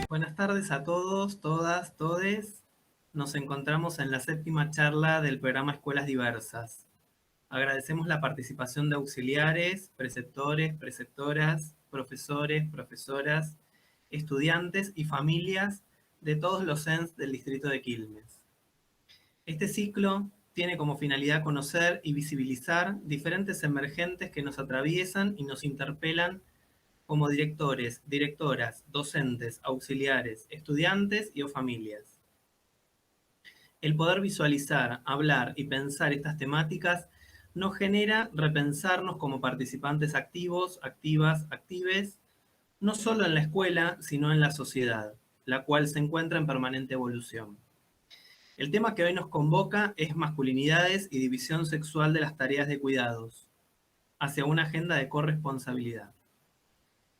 Buenas tardes a todos, todas, todes. Nos encontramos en la 7ª charla del programa Escuelas Diversas. Agradecemos la participación de auxiliares, preceptores, preceptoras, profesores, profesoras, estudiantes y familias de todos los CENS del distrito de Quilmes. Este ciclo tiene como finalidad conocer y visibilizar diferentes emergentes que nos atraviesan y nos interpelan como directores, directoras, docentes, auxiliares, estudiantes y o familias. El poder visualizar, hablar y pensar estas temáticas nos genera repensarnos como participantes activos, activas, actives, no solo en la escuela, sino en la sociedad, la cual se encuentra en permanente evolución. El tema que hoy nos convoca es masculinidades y división sexual de las tareas de cuidados, hacia una agenda de corresponsabilidad.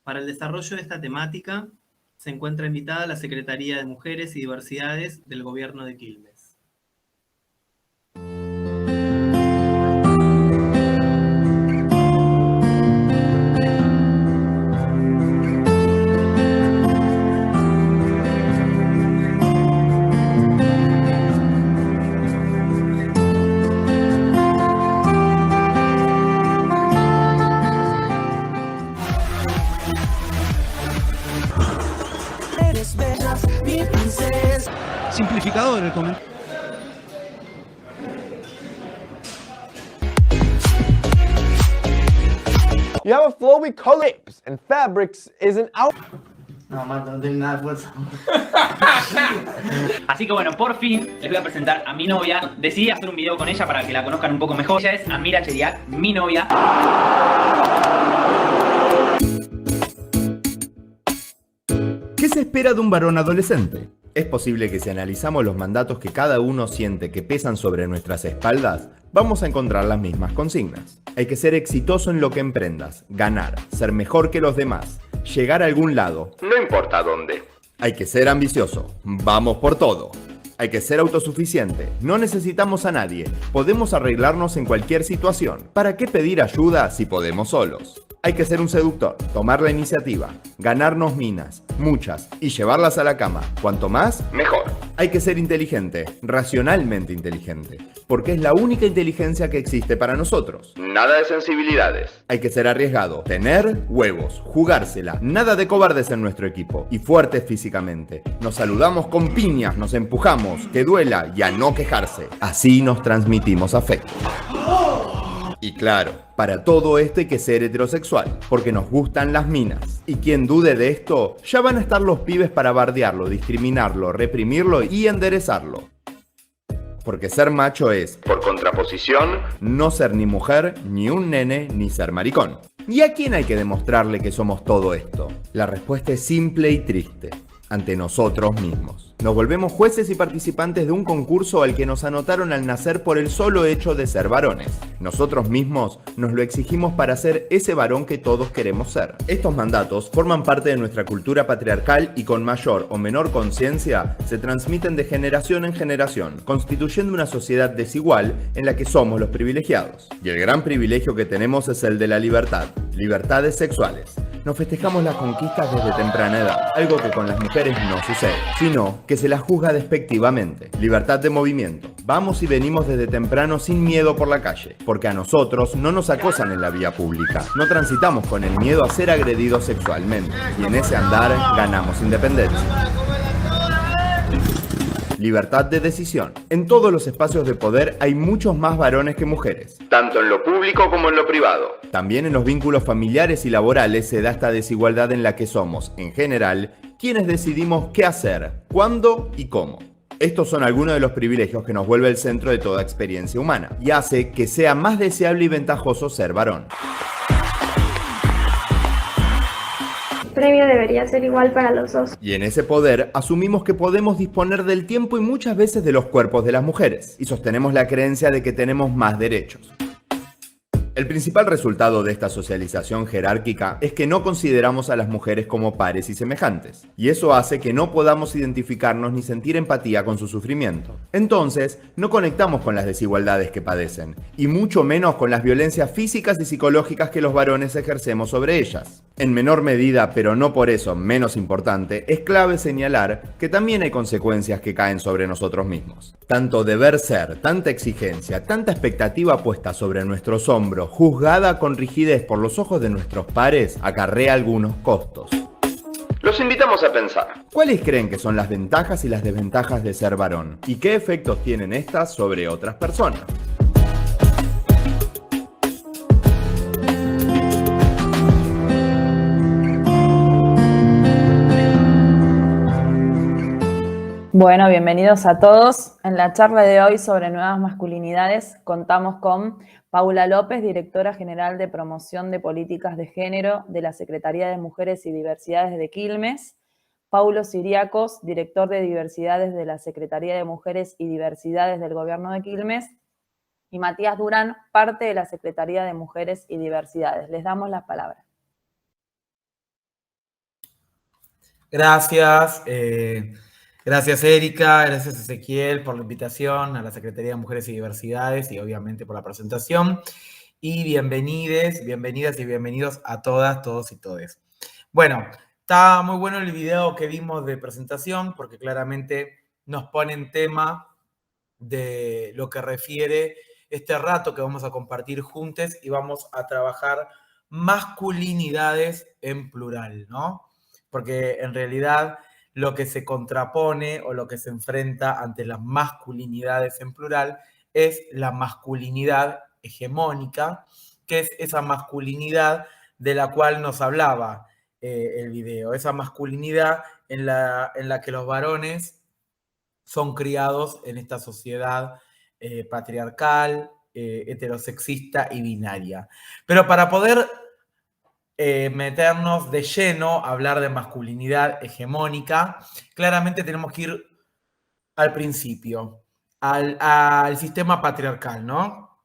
Para el desarrollo de esta temática, se encuentra invitada la Secretaría de Mujeres y Diversidades del Gobierno de Quilmes. Simplificador el comentario. You have a flowy color and fabrics isn't out. No, Marta, no tiene nada de fuerza. Así que bueno, por fin les voy a presentar a mi novia. Decidí hacer un video con ella para que la conozcan un poco mejor. Ella es Amira Cheriak, mi novia. ¿Qué se espera de un varón adolescente? Es posible que si analizamos los mandatos que cada uno siente que pesan sobre nuestras espaldas, vamos a encontrar las mismas consignas. Hay que ser exitoso en lo que emprendas, ganar, ser mejor que los demás, llegar a algún lado, no importa dónde. Hay que ser ambicioso, vamos por todo. Hay que ser autosuficiente, no necesitamos a nadie, podemos arreglarnos en cualquier situación. ¿Para qué pedir ayuda si podemos solos? Hay que ser un seductor, tomar la iniciativa, ganarnos minas, muchas, y llevarlas a la cama. Cuanto más, mejor. Hay que ser inteligente, racionalmente inteligente, porque es la única inteligencia que existe para nosotros. Nada de sensibilidades. Hay que ser arriesgado, tener huevos, jugársela, nada de cobardes en nuestro equipo, y fuertes físicamente. Nos saludamos con piñas, nos empujamos, que duela y a no quejarse. Así nos transmitimos afecto. Y claro, para todo esto hay que ser heterosexual, porque nos gustan las minas. Y quien dude de esto, ya van a estar los pibes para bardearlo, discriminarlo, reprimirlo y enderezarlo. Porque ser macho es, por contraposición, no ser ni mujer, ni un nene, ni ser maricón. ¿Y a quién hay que demostrarle que somos todo esto? La respuesta es simple y triste. Ante nosotros mismos. Nos volvemos jueces y participantes de un concurso al que nos anotaron al nacer por el solo hecho de ser varones. Nosotros mismos nos lo exigimos para ser ese varón que todos queremos ser. Estos mandatos forman parte de nuestra cultura patriarcal y con mayor o menor conciencia se transmiten de generación en generación, constituyendo una sociedad desigual en la que somos los privilegiados. Y el gran privilegio que tenemos es el de la libertad, libertades sexuales. Nos festejamos las conquistas desde temprana edad, algo que con las mujeres no sucede, sino que se las juzga despectivamente. Libertad de movimiento. Vamos y venimos desde temprano sin miedo por la calle, porque a nosotros no nos acosan en la vía pública. No transitamos con el miedo a ser agredidos sexualmente, y en ese andar ganamos independencia. Libertad de decisión. En todos los espacios de poder hay muchos más varones que mujeres, tanto en lo público como en lo privado. También en los vínculos familiares y laborales se da esta desigualdad en la que somos, en general, quienes decidimos qué hacer, cuándo y cómo. Estos son algunos de los privilegios que nos vuelve el centro de toda experiencia humana y hace que sea más deseable y ventajoso ser varón. Premio debería ser igual para los dos. Y en ese poder asumimos que podemos disponer del tiempo y muchas veces de los cuerpos de las mujeres, y sostenemos la creencia de que tenemos más derechos. El principal resultado de esta socialización jerárquica es que no consideramos a las mujeres como pares y semejantes, y eso hace que no podamos identificarnos ni sentir empatía con su sufrimiento. Entonces, no conectamos con las desigualdades que padecen, y mucho menos con las violencias físicas y psicológicas que los varones ejercemos sobre ellas. En menor medida, pero no por eso menos importante, es clave señalar que también hay consecuencias que caen sobre nosotros mismos. Tanto deber ser, tanta exigencia, tanta expectativa puesta sobre nuestros hombros, juzgada con rigidez por los ojos de nuestros pares, acarrea algunos costos. Los invitamos a pensar. ¿Cuáles creen que son las ventajas y las desventajas de ser varón? ¿Y qué efectos tienen estas sobre otras personas? Bueno, bienvenidos a todos. En la charla de hoy sobre nuevas masculinidades contamos con Paula López, directora general de Promoción de Políticas de Género de la Secretaría de Mujeres y Diversidades de Quilmes, Paulo Siriacos, director de Diversidades de la Secretaría de Mujeres y Diversidades del Gobierno de Quilmes, y Matías Durán, parte de la Secretaría de Mujeres y Diversidades. Les damos las palabras. Gracias. Gracias, Erika, gracias, Ezequiel, por la invitación a la Secretaría de Mujeres y Diversidades y obviamente por la presentación. Y bienvenidas y bienvenidos a todas, todos y todes. Bueno, está muy bueno el video que vimos de presentación porque claramente nos pone en tema de lo que refiere este rato que vamos a compartir juntos y vamos a trabajar masculinidades en plural, ¿no? Porque en realidad lo que se contrapone o lo que se enfrenta ante las masculinidades en plural es la masculinidad hegemónica, que es esa masculinidad de la cual nos hablaba el video, esa masculinidad en la que los varones son criados en esta sociedad patriarcal, heterosexista y binaria. Pero para poder meternos de lleno a hablar de masculinidad hegemónica, claramente tenemos que ir al principio, al sistema patriarcal, ¿no?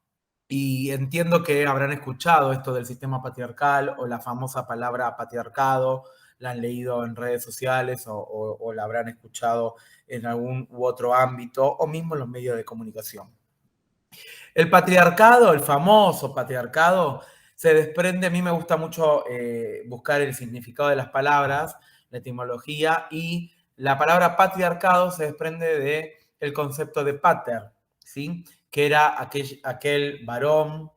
Y entiendo que habrán escuchado esto del sistema patriarcal o la famosa palabra patriarcado, la han leído en redes sociales o la habrán escuchado en algún u otro ámbito o mismo en los medios de comunicación. El patriarcado, el famoso patriarcado, se desprende, a mí me gusta mucho buscar el significado de las palabras, la etimología, y la palabra patriarcado se desprende del concepto de pater, ¿sí? Que era aquel varón,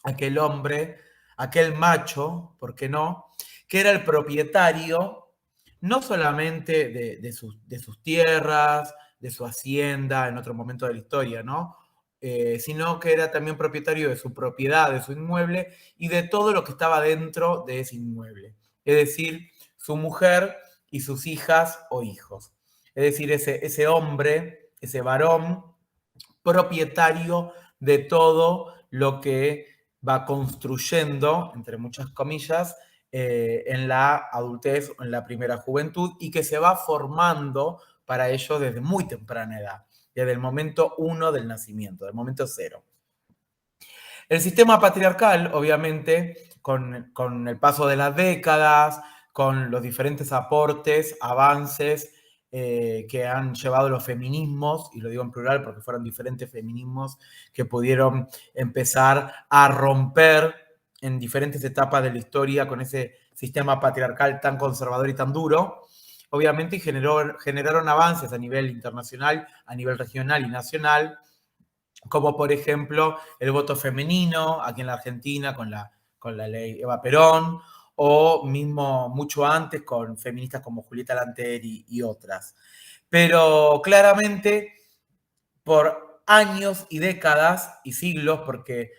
aquel hombre, aquel macho, ¿por qué no? Que era el propietario, no solamente de sus tierras, de su hacienda, en otro momento de la historia, ¿no? Sino que era también propietario de su propiedad, de su inmueble y de todo lo que estaba dentro de ese inmueble. Es decir, su mujer y sus hijas o hijos. Es decir, ese hombre, ese varón, propietario de todo lo que va construyendo, entre muchas comillas, en la adultez o en la primera juventud y que se va formando para ello desde muy temprana edad. Desde el momento 1 del nacimiento, del momento 0. El sistema patriarcal, obviamente, con el paso de las décadas, con los diferentes aportes, avances que han llevado los feminismos, y lo digo en plural porque fueron diferentes feminismos que pudieron empezar a romper en diferentes etapas de la historia con ese sistema patriarcal tan conservador y tan duro, obviamente generaron avances a nivel internacional, a nivel regional y nacional, como por ejemplo el voto femenino aquí en la Argentina con la ley Eva Perón, o mismo mucho antes con feministas como Julieta Lanteri y otras. Pero claramente por años y décadas y siglos, porque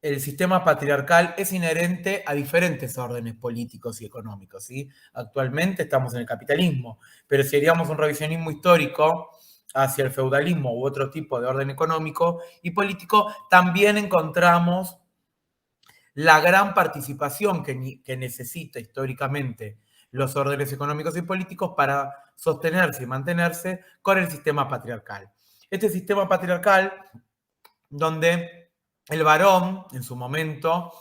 el sistema patriarcal es inherente a diferentes órdenes políticos y económicos, ¿sí? Actualmente estamos en el capitalismo, pero si haríamos un revisionismo histórico hacia el feudalismo u otro tipo de orden económico y político, también encontramos la gran participación que necesita históricamente los órdenes económicos y políticos para sostenerse y mantenerse con el sistema patriarcal. Este sistema patriarcal donde el varón, en su momento,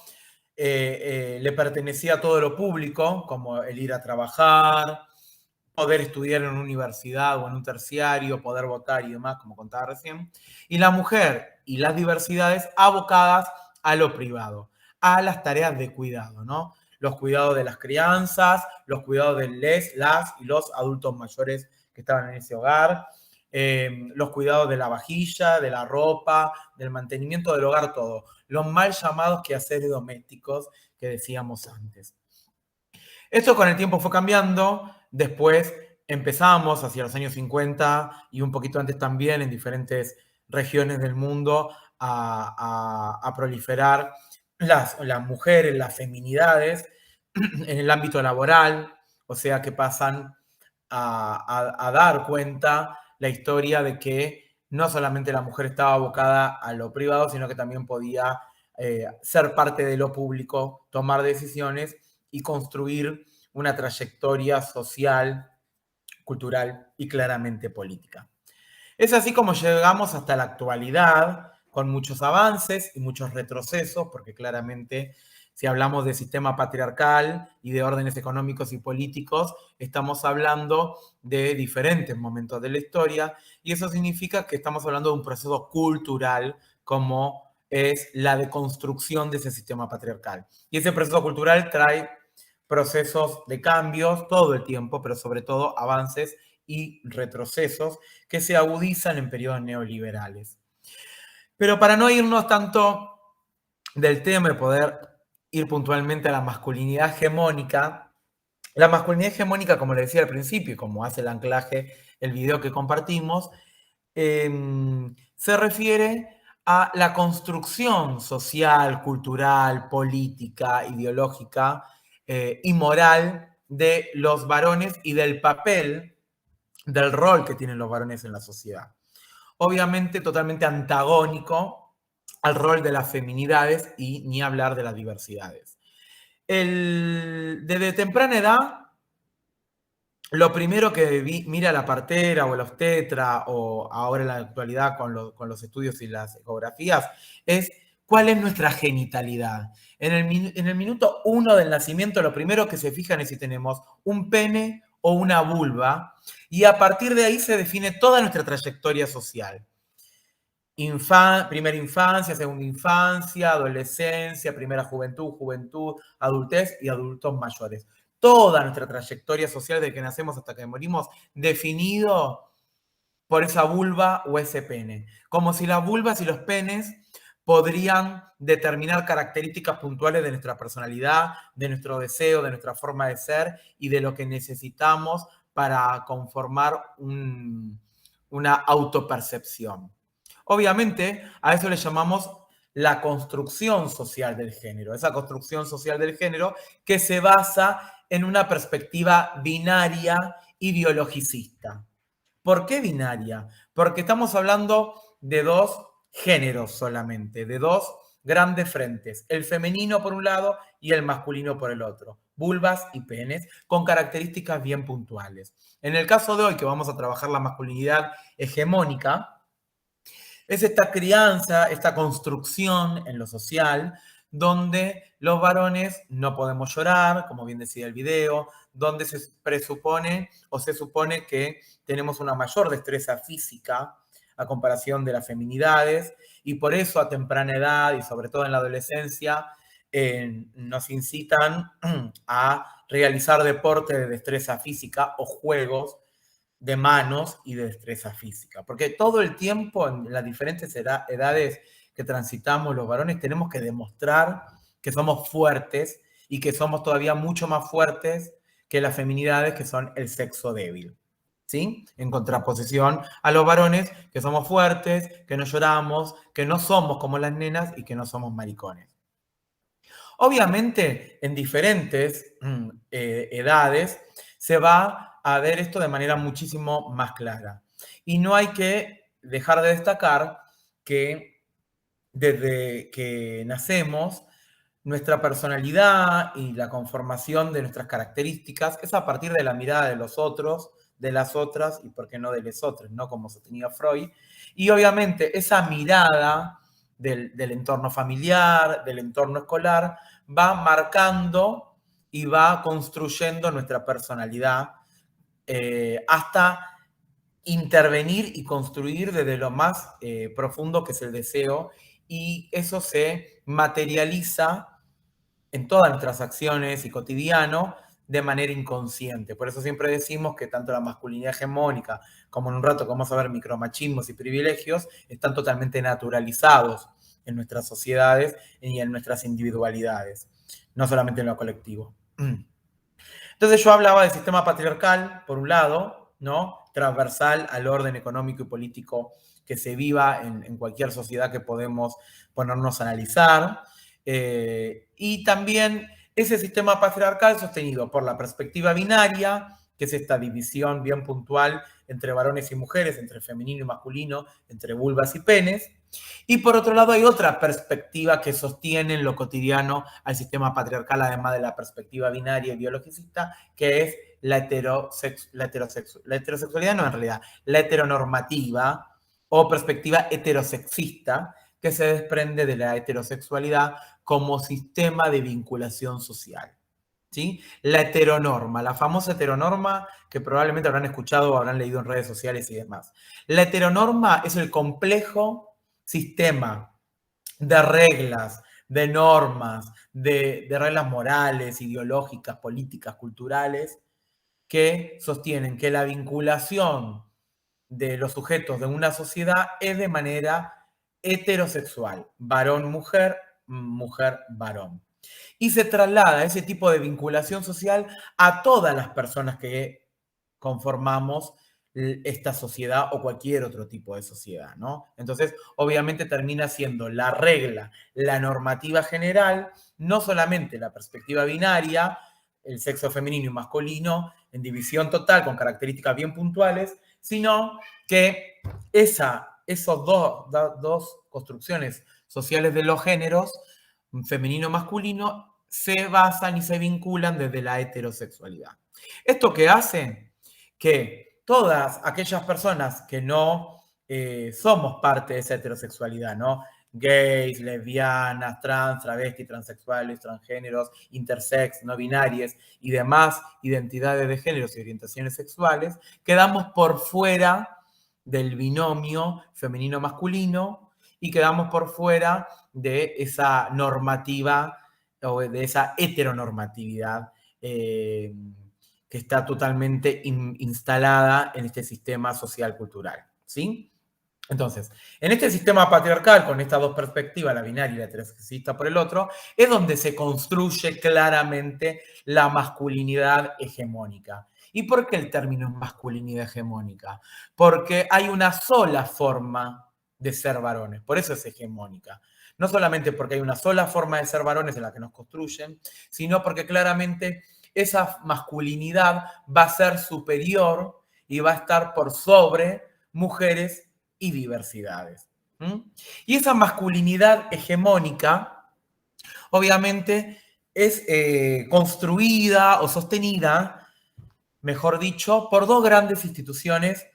le pertenecía a todo lo público, como el ir a trabajar, poder estudiar en una universidad o en un terciario, poder votar y demás, como contaba recién. Y la mujer y las diversidades abocadas a lo privado, a las tareas de cuidado, ¿no? Los cuidados de las crianzas, los cuidados de las y los adultos mayores que estaban en ese hogar, los cuidados de la vajilla, de la ropa, del mantenimiento del hogar, todo. Los mal llamados quehaceres domésticos que decíamos antes. Esto con el tiempo fue cambiando. Después empezamos hacia los años 50 y un poquito antes también en diferentes regiones del mundo a proliferar las mujeres, las feminidades en el ámbito laboral, o sea que pasan a dar cuenta la historia de que no solamente la mujer estaba abocada a lo privado, sino que también podía ser parte de lo público, tomar decisiones y construir una trayectoria social, cultural y claramente política. Es así como llegamos hasta la actualidad, con muchos avances y muchos retrocesos, porque claramente si hablamos de sistema patriarcal y de órdenes económicos y políticos, estamos hablando de diferentes momentos de la historia y eso significa que estamos hablando de un proceso cultural como es la deconstrucción de ese sistema patriarcal. Y ese proceso cultural trae procesos de cambios todo el tiempo, pero sobre todo avances y retrocesos que se agudizan en periodos neoliberales. Pero para no irnos tanto del tema y poder ir puntualmente a la masculinidad hegemónica, como le decía al principio, como hace el anclaje el video que compartimos, se refiere a la construcción social, cultural, política, ideológica y moral de los varones y del papel, del rol que tienen los varones en la sociedad. Obviamente totalmente antagónico al rol de las feminidades y ni hablar de las diversidades. Desde temprana edad, lo primero que mira la partera o el obstetra, o ahora en la actualidad con los estudios y las ecografías, es cuál es nuestra genitalidad. En el minuto 1 del nacimiento, lo primero que se fijan es si tenemos un pene o una vulva, y a partir de ahí se define toda nuestra trayectoria social. Primera infancia, segunda infancia, adolescencia, primera juventud, adultez y adultos mayores. Toda nuestra trayectoria social desde que nacemos hasta que morimos, definido por esa vulva o ese pene. Como si las vulvas y los penes podrían determinar características puntuales de nuestra personalidad, de nuestro deseo, de nuestra forma de ser y de lo que necesitamos para conformar una autopercepción. Obviamente, a eso le llamamos la construcción social del género. Esa construcción social del género que se basa en una perspectiva binaria y biologicista. ¿Por qué binaria? Porque estamos hablando de dos géneros solamente, de dos grandes frentes, el femenino por un lado y el masculino por el otro, vulvas y penes, con características bien puntuales. En el caso de hoy, que vamos a trabajar la masculinidad hegemónica, es esta crianza, esta construcción en lo social, donde los varones no podemos llorar, como bien decía el video, donde se presupone o se supone que tenemos una mayor destreza física a comparación de las feminidades, y por eso a temprana edad y sobre todo en la adolescencia nos incitan a realizar deporte de destreza física o juegos de manos y de destreza física. Porque todo el tiempo, en las diferentes edades que transitamos los varones, tenemos que demostrar que somos fuertes y que somos todavía mucho más fuertes que las feminidades, que son el sexo débil. ¿Sí? En contraposición a los varones, que somos fuertes, que no lloramos, que no somos como las nenas y que no somos maricones. Obviamente, en diferentes edades se va a ver esto de manera muchísimo más clara. Y no hay que dejar de destacar que desde que nacemos, nuestra personalidad y la conformación de nuestras características es a partir de la mirada de los otros, de las otras y, por qué no, de los otros, ¿no? Como sostenía Freud. Y obviamente esa mirada del entorno familiar, del entorno escolar, va marcando y va construyendo nuestra personalidad hasta intervenir y construir desde lo más profundo, que es el deseo, y eso se materializa en todas nuestras acciones y cotidiano de manera inconsciente. Por eso siempre decimos que tanto la masculinidad hegemónica como en un rato que vamos a ver micromachismos y privilegios están totalmente naturalizados en nuestras sociedades y en nuestras individualidades, no solamente en lo colectivo. Entonces yo hablaba del sistema patriarcal, por un lado, ¿no? Transversal al orden económico y político que se viva en cualquier sociedad que podemos ponernos a analizar. Y también ese sistema patriarcal sostenido por la perspectiva binaria, que es esta división bien puntual entre varones y mujeres, entre femenino y masculino, entre vulvas y penes. Y por otro lado hay otra perspectiva que sostiene en lo cotidiano al sistema patriarcal, además de la perspectiva binaria y biologicista, que es la heterosexualidad, no en realidad, la heteronormativa o perspectiva heterosexista, que se desprende de la heterosexualidad como sistema de vinculación social. ¿Sí? La heteronorma, la famosa heteronorma que probablemente habrán escuchado o habrán leído en redes sociales y demás. La heteronorma es el complejo sistema de reglas, de normas, de reglas morales, ideológicas, políticas, culturales, que sostienen que la vinculación de los sujetos de una sociedad es de manera heterosexual, varón-mujer, mujer-varón. Y se traslada ese tipo de vinculación social a todas las personas que conformamos esta sociedad o cualquier otro tipo de sociedad, ¿no? Entonces, obviamente termina siendo la regla, la normativa general, no solamente la perspectiva binaria, el sexo femenino y masculino en división total con características bien puntuales, sino que esos dos construcciones sociales de los géneros, femenino y masculino, se basan y se vinculan desde la heterosexualidad. ¿Esto qué hace? Que todas aquellas personas que no somos parte de esa heterosexualidad, ¿no? Gays, lesbianas, trans, travestis, transexuales, transgéneros, intersex, no binarias y demás identidades de géneros y orientaciones sexuales, quedamos por fuera del binomio femenino-masculino y quedamos por fuera de esa normativa o de esa heteronormatividad que está totalmente instalada en este sistema social-cultural, ¿sí? Entonces, en este sistema patriarcal, con estas dos perspectivas, la binaria y la heterosexista por el otro, es donde se construye claramente la masculinidad hegemónica. ¿Y por qué el término masculinidad hegemónica? Porque hay una sola forma de ser varones, por eso es hegemónica. No solamente porque hay una sola forma de ser varones en la que nos construyen, sino porque claramente esa masculinidad va a ser superior y va a estar por sobre mujeres y diversidades. Y esa masculinidad hegemónica, obviamente, es construida o sostenida, mejor dicho, por dos grandes instituciones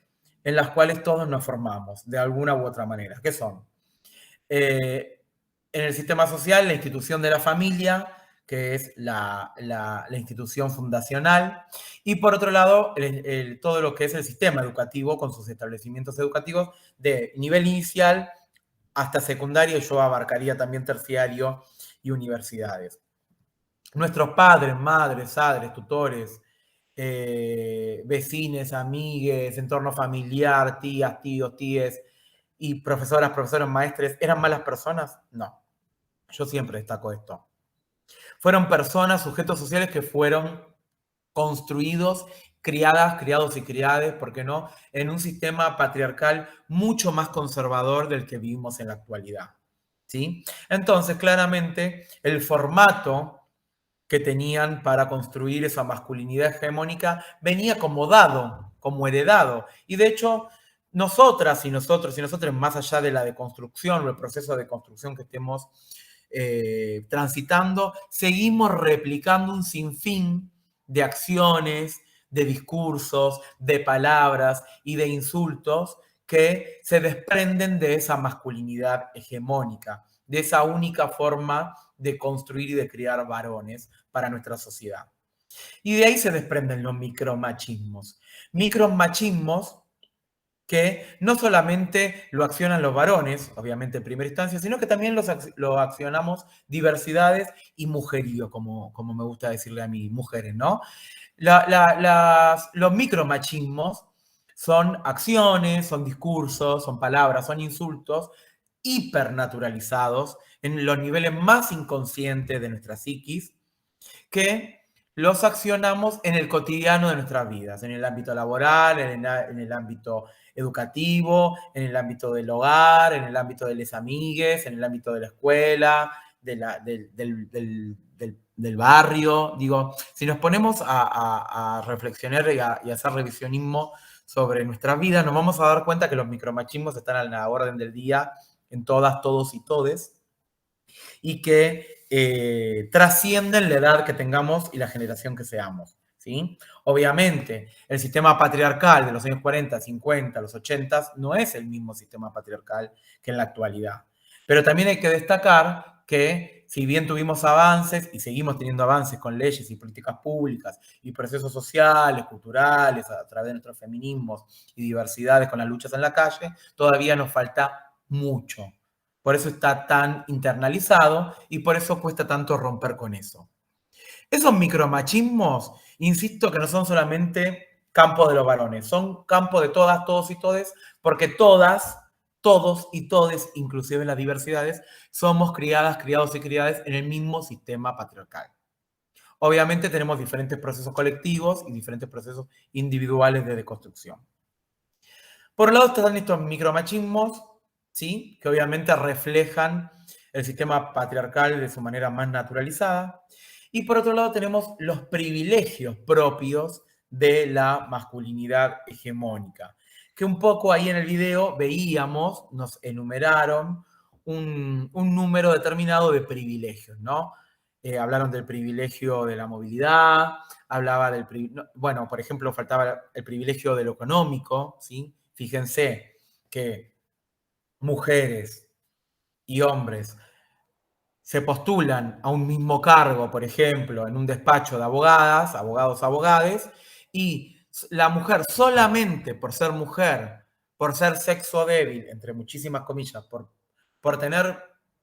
en las cuales todos nos formamos, de alguna u otra manera. ¿Qué son? En el sistema social, la institución de la familia, que es la institución fundacional, y por otro lado, todo lo que es el sistema educativo con sus establecimientos educativos de nivel inicial hasta secundario, y yo abarcaría también terciario y universidades. Nuestros padres, madres, padres, tutores, vecines, amigues, entorno familiar, tías, tíos, tíes, y profesoras, profesores, maestres, ¿eran malas personas? No. Yo siempre destaco esto. Fueron personas, sujetos sociales que fueron construidos, criados y criades, ¿por qué no?, en un sistema patriarcal mucho más conservador del que vivimos en la actualidad, ¿sí? Entonces, claramente, el formato que tenían para construir esa masculinidad hegemónica venía como dado, como heredado. Y de hecho, nosotras y nosotros, más allá de la deconstrucción o el proceso de construcción que estemos transitando, seguimos replicando un sinfín de acciones, de discursos, de palabras y de insultos que se desprenden de esa masculinidad hegemónica, de esa única forma de construir y de criar varones para nuestra sociedad. Y de ahí se desprenden los micromachismos. Micromachismos que no solamente lo accionan los varones, obviamente en primera instancia, sino que también lo accionamos diversidades y mujerío, como me gusta decirle a mis mujeres, ¿no? Los micromachismos son acciones, son discursos, son palabras, son insultos hipernaturalizados en los niveles más inconscientes de nuestra psiquis, que los accionamos en el cotidiano de nuestras vidas, en el ámbito laboral, en el ámbito educativo, en el ámbito del hogar, en el ámbito de les amigues, en el ámbito de la escuela, del barrio. Digo, si nos ponemos a reflexionar y a hacer revisionismo sobre nuestras vidas, nos vamos a dar cuenta que los micromachismos están a la orden del día en todas, todos y todes, y que trascienden la edad que tengamos y la generación que seamos, ¿sí? Obviamente, el sistema patriarcal de los años 40, 50, los 80 no es el mismo sistema patriarcal que en la actualidad. Pero también hay que destacar que si bien tuvimos avances y seguimos teniendo avances con leyes y políticas públicas y procesos sociales, culturales, a través de nuestros feminismos y diversidades con las luchas en la calle, todavía nos falta mucho. Por eso está tan internalizado y por eso cuesta tanto romper con eso. Esos micromachismos, insisto que no son solamente campo de los varones, son campo de todas, todos y todes, porque todas, todos y todes, inclusive las diversidades, somos criadas, criados y criadas en el mismo sistema patriarcal. Obviamente tenemos diferentes procesos colectivos y diferentes procesos individuales de deconstrucción. Por un lado están estos micromachismos, ¿sí? Que obviamente reflejan el sistema patriarcal de su manera más naturalizada. Y por otro lado tenemos los privilegios propios de la masculinidad hegemónica, que un poco ahí en el video veíamos, nos enumeraron un número determinado de privilegios, ¿no? Hablaron del privilegio de la movilidad, hablaba del bueno, por ejemplo, faltaba el privilegio de lo económico, ¿sí? Fíjense que mujeres y hombres se postulan a un mismo cargo, por ejemplo, en un despacho de abogadas, abogados, abogades, y la mujer solamente por ser mujer, por ser sexo débil, entre muchísimas comillas, por tener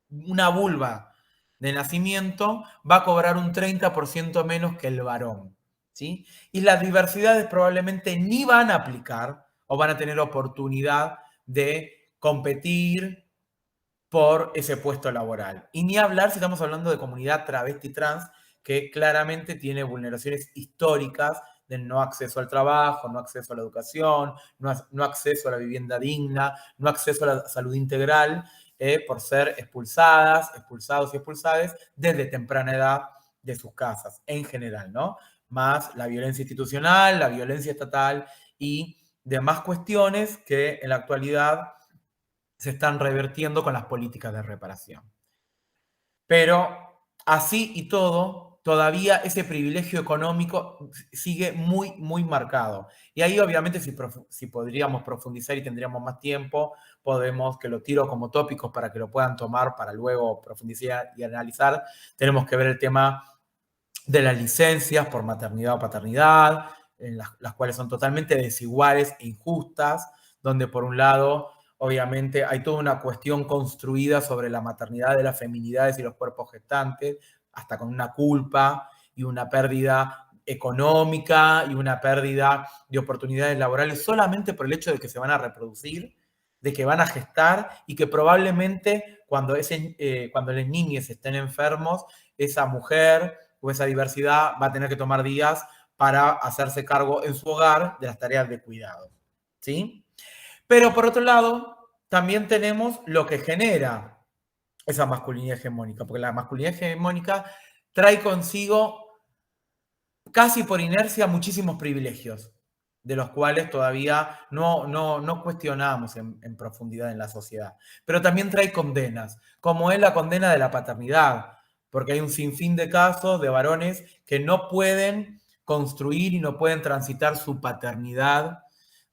una vulva de nacimiento, va a cobrar un 30% menos que el varón, ¿sí? Y las diversidades probablemente ni van a aplicar o van a tener oportunidad de competir por ese puesto laboral. Y ni hablar si estamos hablando de comunidad travesti trans, que claramente tiene vulneraciones históricas del no acceso al trabajo, no acceso a la educación, no acceso a la vivienda digna, no acceso a la salud integral, por ser expulsados y expulsadas desde temprana edad de sus casas, en general, ¿no? Más la violencia institucional, la violencia estatal y demás cuestiones que en la actualidad se están revertiendo con las políticas de reparación. Pero así y todo, todavía ese privilegio económico sigue muy, muy marcado. Y ahí obviamente si podríamos profundizar y tendríamos más tiempo, podemos, que lo tiro como tópicos para que lo puedan tomar para luego profundizar y analizar, tenemos que ver el tema de las licencias por maternidad o paternidad, en las cuales son totalmente desiguales e injustas, donde por un lado obviamente hay toda una cuestión construida sobre la maternidad de las feminidades y los cuerpos gestantes, hasta con una culpa y una pérdida económica y una pérdida de oportunidades laborales solamente por el hecho de que se van a reproducir, de que van a gestar y que probablemente cuando las niñas estén enfermos, esa mujer o esa diversidad va a tener que tomar días para hacerse cargo en su hogar de las tareas de cuidado, ¿sí? Pero por otro lado, también tenemos lo que genera esa masculinidad hegemónica, porque la masculinidad hegemónica trae consigo, casi por inercia, muchísimos privilegios, de los cuales todavía no cuestionamos en profundidad en la sociedad. Pero también trae condenas, como es la condena de la paternidad, porque hay un sinfín de casos de varones que no pueden construir y no pueden transitar su paternidad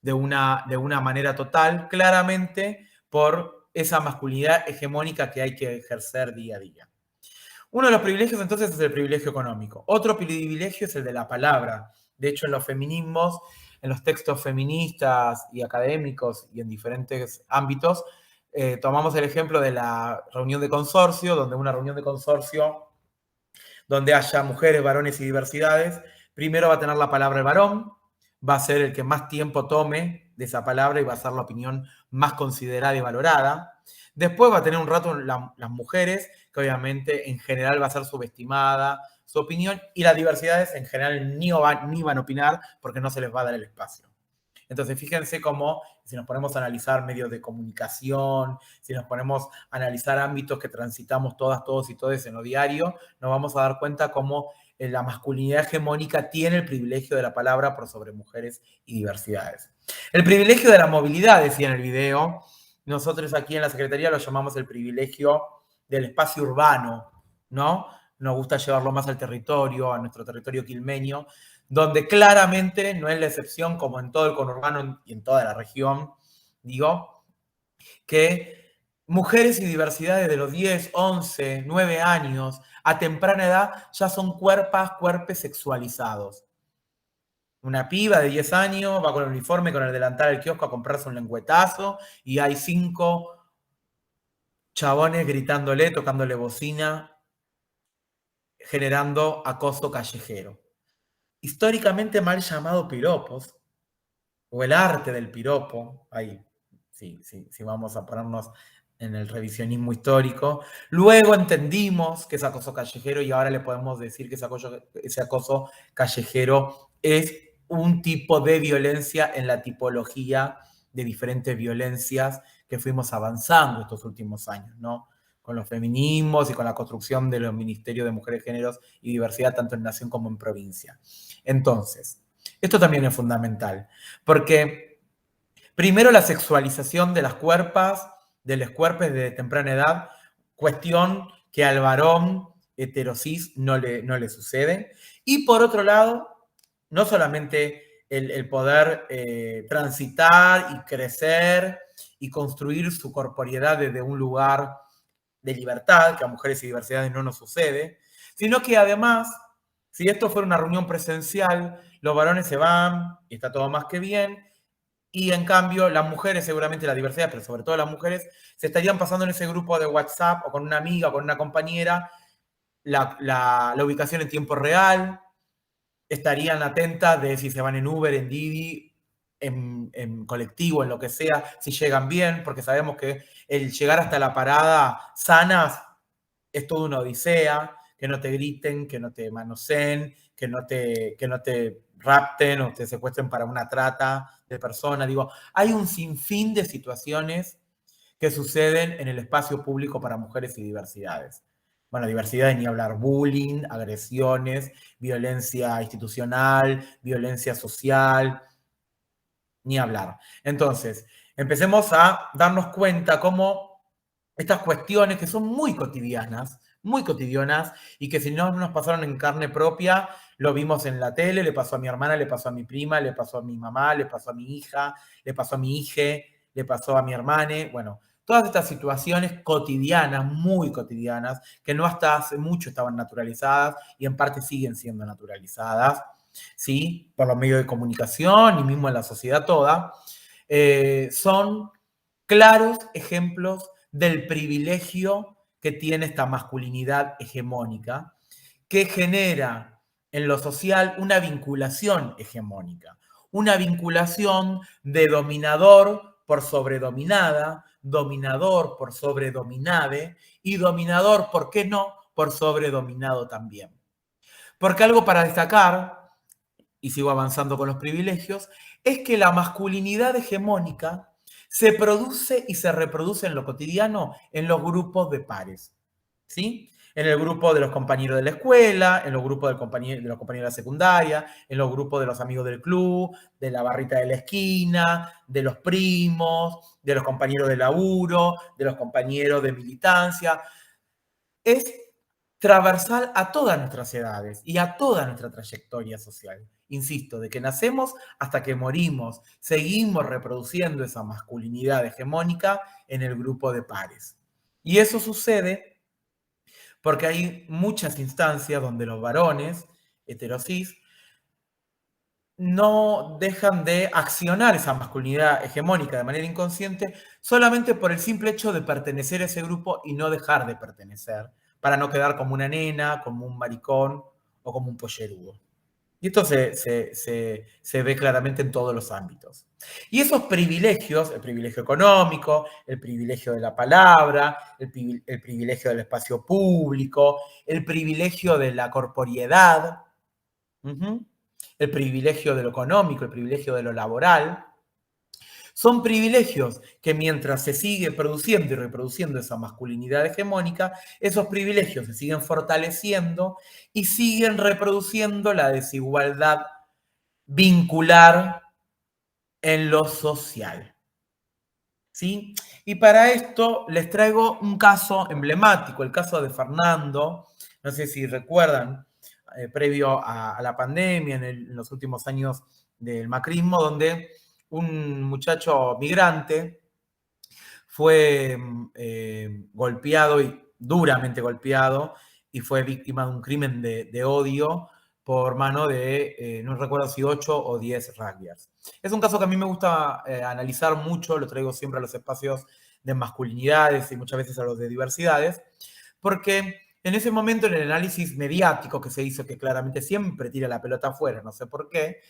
de una manera total, claramente por esa masculinidad hegemónica que hay que ejercer día a día. Uno de los privilegios entonces es el privilegio económico. Otro privilegio es el de la palabra. De hecho, en los feminismos, en los textos feministas y académicos y en diferentes ámbitos, tomamos el ejemplo de la reunión de consorcio, donde una reunión de consorcio donde haya mujeres, varones y diversidades, primero va a tener la palabra el varón, va a ser el que más tiempo tome de esa palabra y va a ser la opinión más considerada y valorada. Después va a tener un rato las mujeres, que obviamente en general va a ser subestimada su opinión, y las diversidades en general ni van a opinar porque no se les va a dar el espacio. Entonces, fíjense cómo, si nos ponemos a analizar medios de comunicación, si nos ponemos a analizar ámbitos que transitamos todas, todos y todes en lo diario, nos vamos a dar cuenta cómo la masculinidad hegemónica tiene el privilegio de la palabra por sobre mujeres y diversidades. El privilegio de la movilidad, decía en el video, nosotros aquí en la Secretaría lo llamamos el privilegio del espacio urbano, ¿no? Nos gusta llevarlo más al territorio, a nuestro territorio quilmeño, donde claramente no es la excepción, como en todo el conurbano y en toda la región, digo, que mujeres y diversidades de los 10, 11, 9 años, a temprana edad, ya son cuerpes sexualizados. Una piba de 10 años va con el uniforme, con el delantal al kiosco a comprarse un lengüetazo y hay 5 chabones gritándole, tocándole bocina, generando acoso callejero. Históricamente mal llamado piropos, o el arte del piropo, ahí sí, vamos a ponernos en el revisionismo histórico. Luego entendimos que es acoso callejero y ahora le podemos decir que ese acoso callejero es un tipo de violencia en la tipología de diferentes violencias que fuimos avanzando estos últimos años, ¿no? Con los feminismos y con la construcción de los ministerios de mujeres, géneros y diversidad, tanto en nación como en provincia. Entonces, esto también es fundamental, porque primero la sexualización de las cuerpas, de los cuerpos de temprana edad, cuestión que al varón heterosis no le sucede. Y por otro lado, no solamente el poder transitar y crecer y construir su corporeidad desde un lugar de libertad, que a mujeres y diversidades no nos sucede, sino que además, si esto fuera una reunión presencial, los varones se van y está todo más que bien, y en cambio las mujeres, seguramente la diversidad, pero sobre todo las mujeres, se estarían pasando en ese grupo de WhatsApp o con una amiga o con una compañera la ubicación en tiempo real, estarían atentas de si se van en Uber, en Didi, en colectivo, en lo que sea, si llegan bien, porque sabemos que el llegar hasta la parada sanas es toda una odisea, que no te griten, que no te manoseen, que no te rapten o te secuestren para una trata de personas. Digo, hay un sinfín de situaciones que suceden en el espacio público para mujeres y diversidades. Bueno, diversidad ni hablar, bullying, agresiones, violencia institucional, violencia social, ni hablar. Entonces, empecemos a darnos cuenta cómo estas cuestiones que son muy cotidianas, y que si no nos pasaron en carne propia, lo vimos en la tele, le pasó a mi hermana, le pasó a mi prima, le pasó a mi mamá, le pasó a mi hija, le pasó a mi hija, le pasó a mi hermana, bueno, todas estas situaciones cotidianas, muy cotidianas, que no hasta hace mucho estaban naturalizadas y en parte siguen siendo naturalizadas, ¿sí? Por los medios de comunicación y mismo en la sociedad toda, son claros ejemplos del privilegio que tiene esta masculinidad hegemónica, que genera en lo social una vinculación hegemónica, una vinculación de dominador por sobredominada, dominador por sobredominade y dominador, ¿por qué no?, por sobredominado también. Porque algo para destacar, y sigo avanzando con los privilegios, es que la masculinidad hegemónica se produce y se reproduce en lo cotidiano en los grupos de pares, ¿sí? En el grupo de los compañeros de la escuela, en los grupos de los compañeros de la secundaria, en los grupos de los amigos del club, de la barrita de la esquina, de los primos, de los compañeros de laburo, de los compañeros de militancia. Es transversal a todas nuestras edades y a toda nuestra trayectoria social. insisto, de que nacemos hasta que morimos, seguimos reproduciendo esa masculinidad hegemónica en el grupo de pares. Y eso sucede porque hay muchas instancias donde los varones heterosis no dejan de accionar esa masculinidad hegemónica de manera inconsciente solamente por el simple hecho de pertenecer a ese grupo y no dejar de pertenecer, para no quedar como una nena, como un maricón o como un pollerudo. Y esto se ve claramente en todos los ámbitos. Y esos privilegios, el privilegio económico, el privilegio de la palabra, el privilegio del espacio público, el privilegio de la corporeidad, el privilegio de lo económico, el privilegio de lo laboral, son privilegios que mientras se sigue produciendo y reproduciendo esa masculinidad hegemónica, esos privilegios se siguen fortaleciendo y siguen reproduciendo la desigualdad vincular en lo social. ¿Sí? Y para esto les traigo un caso emblemático, el caso de Fernando. No sé si recuerdan, previo a la pandemia, en los últimos años del macrismo, donde un muchacho migrante fue golpeado, y duramente golpeado, y fue víctima de un crimen de odio por mano de, no recuerdo si 8 o 10 rugbyers. Es un caso que a mí me gusta analizar mucho, lo traigo siempre a los espacios de masculinidades y muchas veces a los de diversidades, porque en ese momento, en el análisis mediático que se hizo, que claramente siempre tira la pelota afuera, no sé por qué,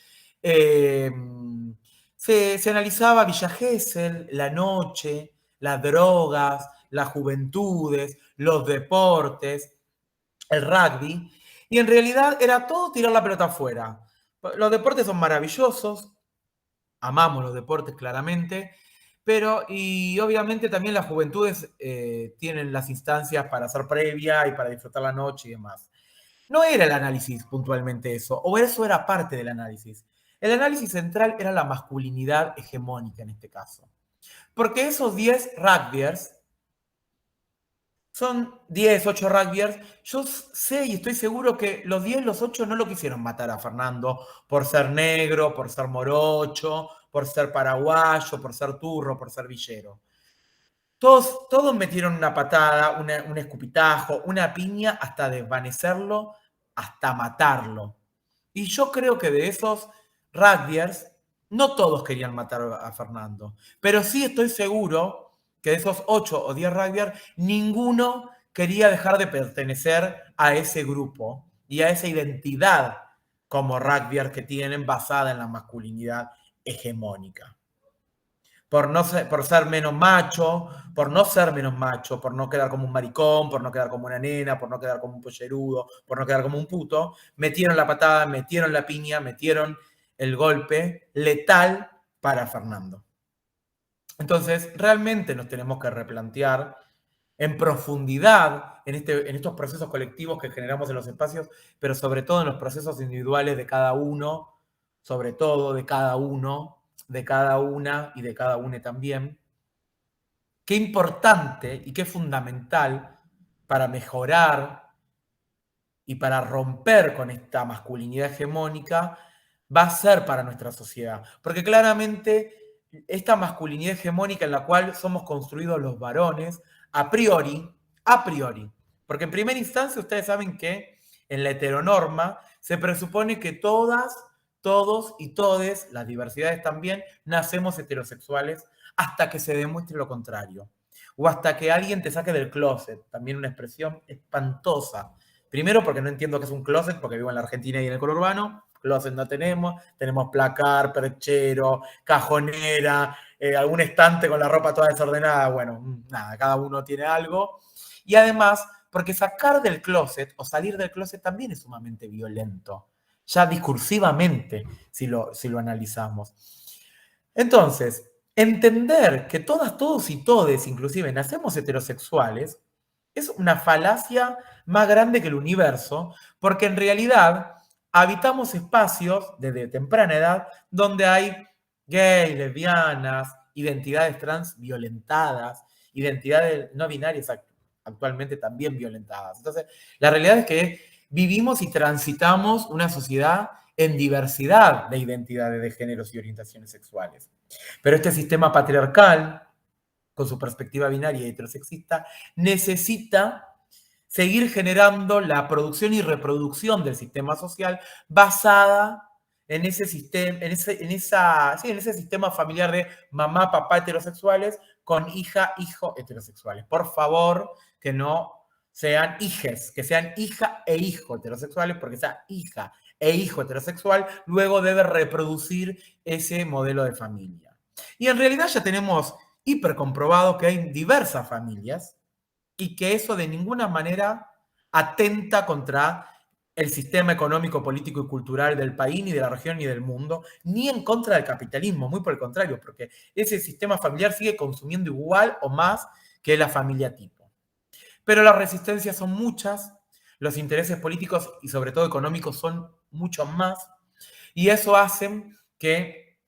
se analizaba Villa Gesell, la noche, las drogas, las juventudes, los deportes, el rugby, y en realidad era todo tirar la pelota afuera. Los deportes son maravillosos, amamos los deportes claramente, pero y obviamente también las juventudes tienen las instancias para hacer previa y para disfrutar la noche y demás. No era el análisis puntualmente eso, o eso era parte del análisis. El análisis central era la masculinidad hegemónica en este caso. Porque esos 10 rugbyers son 10, 8 rugbyers. Yo sé y estoy seguro que los 10, los 8 no lo quisieron matar a Fernando por ser negro, por ser morocho, por ser paraguayo, por ser turro, por ser villero. Todos metieron una patada, un escupitajo, una piña hasta desvanecerlo, hasta matarlo. Y yo creo que de esos rugbyers, no todos querían matar a Fernando, pero sí estoy seguro que de esos 8 o 10 rugbyers, ninguno quería dejar de pertenecer a ese grupo y a esa identidad como rugbyer que tienen basada en la masculinidad hegemónica. Por ser menos macho, por no ser menos macho, por no quedar como un maricón, por no quedar como una nena, por no quedar como un pollerudo, por no quedar como un puto, metieron la patada, metieron la piña, metieron el golpe letal para Fernando. Entonces, realmente nos tenemos que replantear en profundidad en estos procesos colectivos que generamos en los espacios, pero sobre todo en los procesos individuales de cada uno, sobre todo de cada uno, de cada una y de cada une también. Qué importante y qué fundamental para mejorar y para romper con esta masculinidad hegemónica va a ser para nuestra sociedad. Porque claramente esta masculinidad hegemónica en la cual somos construidos los varones, a priori, porque en primera instancia ustedes saben que en la heteronorma se presupone que todas, todos y todes, las diversidades también, nacemos heterosexuales hasta que se demuestre lo contrario. O hasta que alguien te saque del closet, también una expresión espantosa. Primero porque no entiendo qué es un closet, porque vivo en la Argentina y en el conurbano. Closet no tenemos placar, perchero, cajonera, algún estante con la ropa toda desordenada. Bueno, nada, cada uno tiene algo. Y además, porque sacar del closet o salir del closet también es sumamente violento, ya discursivamente, si lo analizamos. Entonces, entender que todas, todos y todes, inclusive, nacemos heterosexuales, es una falacia más grande que el universo, porque en realidad habitamos espacios desde temprana edad donde hay gays, lesbianas, identidades trans violentadas, identidades no binarias actualmente también violentadas. Entonces, la realidad es que vivimos y transitamos una sociedad en diversidad de identidades de géneros y orientaciones sexuales. Pero este sistema patriarcal, con su perspectiva binaria y heterosexista, necesita seguir generando la producción y reproducción del sistema social basada en ese sistema familiar de mamá, papá heterosexuales con hija, hijo heterosexuales. Por favor, que no sean hijes, que sean hija e hijo heterosexuales, porque esa hija e hijo heterosexual luego debe reproducir ese modelo de familia. Y en realidad ya tenemos hipercomprobado que hay diversas familias y que eso de ninguna manera atenta contra el sistema económico, político y cultural del país, ni de la región, ni del mundo, ni en contra del capitalismo, muy por el contrario, porque ese sistema familiar sigue consumiendo igual o más que la familia tipo. Pero las resistencias son muchas, los intereses políticos y sobre todo económicos son mucho más, y eso hace que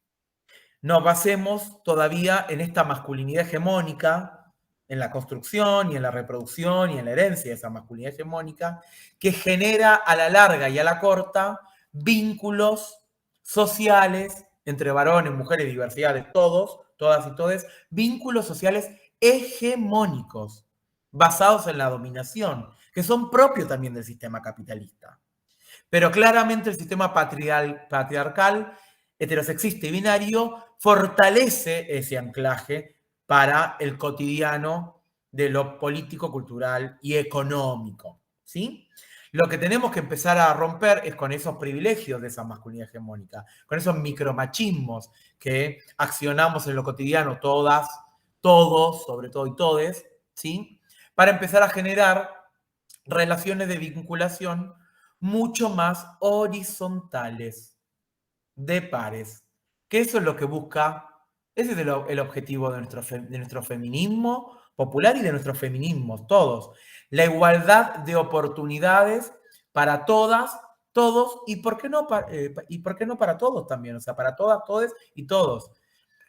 nos basemos todavía en esta masculinidad hegemónica, en la construcción y en la reproducción y en la herencia de esa masculinidad hegemónica, que genera a la larga y a la corta vínculos sociales entre varones, mujeres, diversidad de todos, todas y todes, vínculos sociales hegemónicos, basados en la dominación, que son propios también del sistema capitalista. Pero claramente el sistema patriarcal, heterosexista y binario fortalece ese anclaje para el cotidiano de lo político, cultural y económico, ¿sí? Lo que tenemos que empezar a romper es con esos privilegios de esa masculinidad hegemónica, con esos micromachismos que accionamos en lo cotidiano todas, todos, sobre todo y todes, ¿sí? Para empezar a generar relaciones de vinculación mucho más horizontales, de pares, que eso es lo que busca. Ese es el objetivo de nuestro feminismo popular y de nuestros feminismos, todos. La igualdad de oportunidades para todas, todos, y por qué no para todos también, o sea, para todas, todes y todos.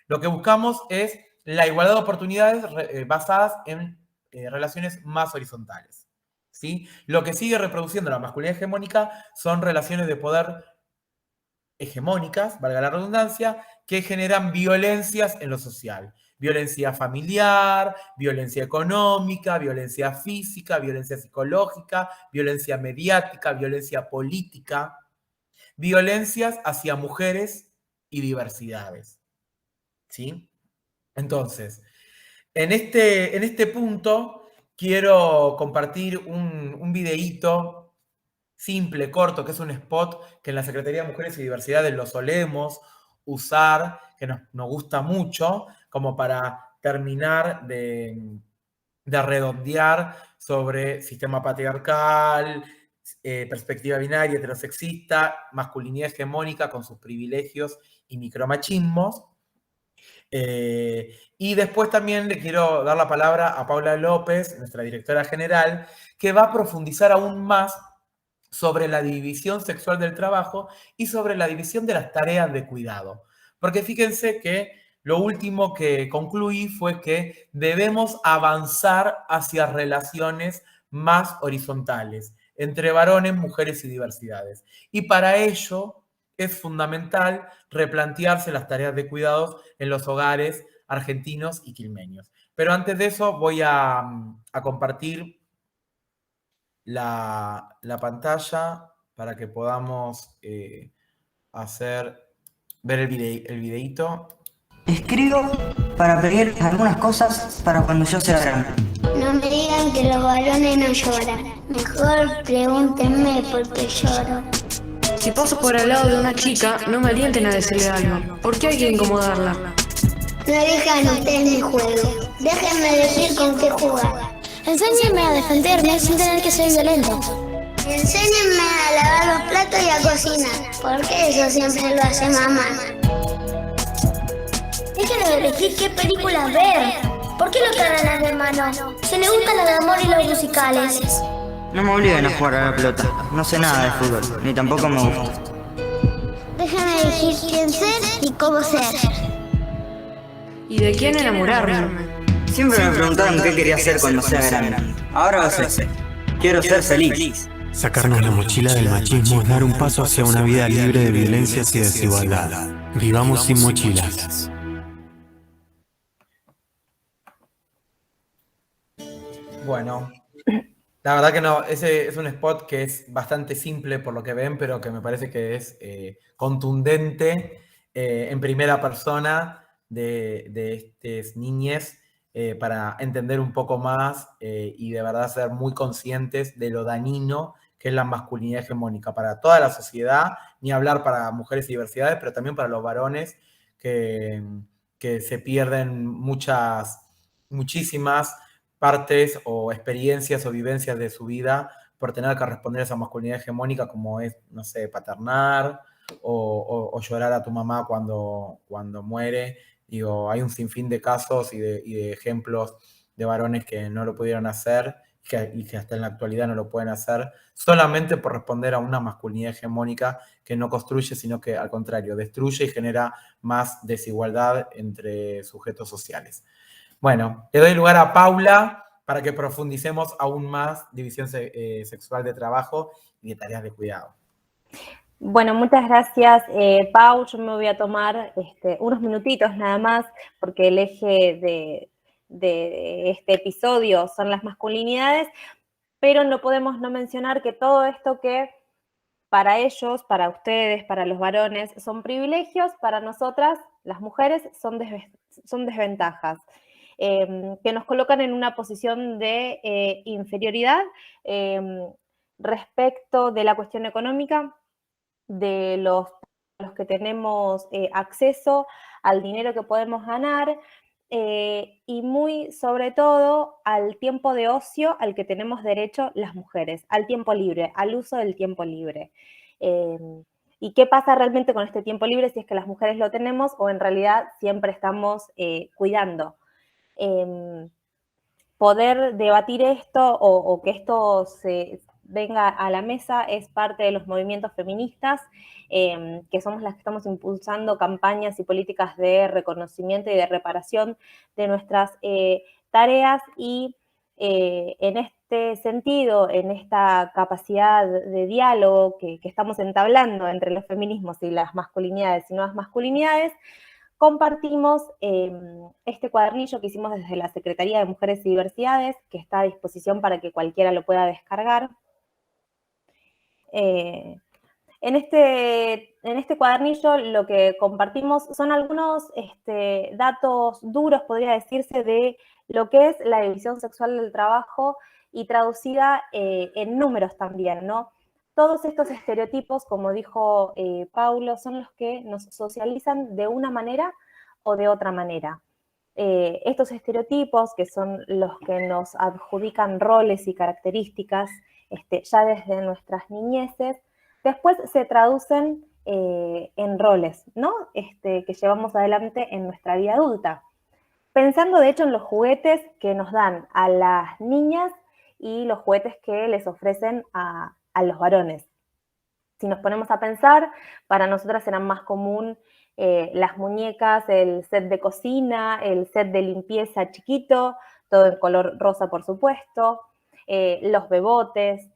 Lo que buscamos es la igualdad de oportunidades basadas en relaciones más horizontales, ¿sí? Lo que sigue reproduciendo la masculinidad hegemónica son relaciones de poder hegemónicas, valga la redundancia, que generan violencias en lo social. Violencia familiar, violencia económica, violencia física, violencia psicológica, violencia mediática, violencia política, violencias hacia mujeres y diversidades, ¿sí? Entonces, en este punto quiero compartir un videíto simple, corto, que es un spot que en la Secretaría de Mujeres y Diversidades lo solemos usar, que nos gusta mucho, como para terminar de redondear sobre sistema patriarcal, perspectiva binaria, heterosexista, masculinidad hegemónica con sus privilegios y micromachismos. Y después también le quiero dar la palabra a Paula López, nuestra directora general, que va a profundizar aún más sobre la división sexual del trabajo y sobre la división de las tareas de cuidado. Porque fíjense que lo último que concluí fue que debemos avanzar hacia relaciones más horizontales entre varones, mujeres y diversidades. Y para ello es fundamental replantearse las tareas de cuidados en los hogares argentinos y quilmeños. Pero antes de eso voy a compartir la pantalla para que podamos ver el videíto. Escribo para pedir algunas cosas para cuando yo sea grande. No me digan que los varones no lloran. Mejor pregúntenme por qué lloro. Si paso por al lado de una chica, no me alienten a decirle algo. ¿Por qué hay que incomodarla? No dejan ustedes mi juego. Déjenme decir con qué jugar. Enséñenme a defenderme sin tener que ser violento. Enséñenme a lavar los platos y a cocinar, porque eso siempre lo hace mamá. Déjenme elegir qué películas ver. ¿Por qué no cargan las de mano? Se le gustan las de amor y los musicales. No me obliguen a jugar a la pelota. No sé nada de fútbol, ni tampoco me gusta. Déjenme elegir quién ser y cómo ser. ¿Y de quién enamorarme? Siempre me preguntaron qué quería ser cuando sea grande. Ahora lo sé. Quiero ser feliz. Sacarnos la mochila del machismo es dar un paso hacia una vida libre de violencias y desigualdad. Vivamos sin mochilas. Bueno, la verdad que no, ese es un spot que es bastante simple por lo que ven, pero que me parece que es contundente en primera persona de estas niñes para entender un poco más y de verdad ser muy conscientes de lo dañino que es la masculinidad hegemónica para toda la sociedad, ni hablar para mujeres y diversidades, pero también para los varones que se pierden muchísimas partes o experiencias o vivencias de su vida por tener que responder a esa masculinidad hegemónica como es, no sé, paternar o llorar a tu mamá cuando muere. Digo, hay un sinfín de casos y de ejemplos de varones que no lo pudieron hacer y que hasta en la actualidad no lo pueden hacer solamente por responder a una masculinidad hegemónica que no construye, sino que al contrario, destruye y genera más desigualdad entre sujetos sociales. Bueno, le doy lugar a Paula para que profundicemos aún más división sexual de trabajo y de tareas de cuidado. Bueno, muchas gracias, Pau. Yo me voy a tomar unos minutitos nada más, porque el eje de este episodio son las masculinidades, pero no podemos no mencionar que todo esto que para ellos, para ustedes, para los varones, son privilegios, para nosotras, las mujeres, son desventajas. Que nos colocan en una posición de inferioridad respecto de la cuestión económica, de los que tenemos acceso al dinero que podemos ganar y muy sobre todo al tiempo de ocio al que tenemos derecho las mujeres, al tiempo libre, al uso del tiempo libre. ¿Y qué pasa realmente con este tiempo libre si es que las mujeres lo tenemos o en realidad siempre estamos cuidando? Poder debatir esto o que esto se venga a la mesa es parte de los movimientos feministas, que somos las que estamos impulsando campañas y políticas de reconocimiento y de reparación de nuestras tareas y en este sentido, en esta capacidad de diálogo que estamos entablando entre los feminismos y las masculinidades y nuevas masculinidades, compartimos este cuadernillo que hicimos desde la Secretaría de Mujeres y Diversidades, que está a disposición para que cualquiera lo pueda descargar. En este cuadernillo lo que compartimos son algunos datos duros, podría decirse, de lo que es la división sexual del trabajo y traducida en números también, ¿no? Todos estos estereotipos, como dijo Paulo, son los que nos socializan de una manera o de otra manera. Estos estereotipos, que son los que nos adjudican roles y características ya desde nuestras niñeces, después se traducen en roles, ¿no? Que llevamos adelante en nuestra vida adulta. Pensando, de hecho, en los juguetes que nos dan a las niñas y los juguetes que les ofrecen a los varones. Si nos ponemos a pensar, para nosotras eran más común las muñecas, el set de cocina, el set de limpieza chiquito, todo en color rosa, por supuesto, los bebotes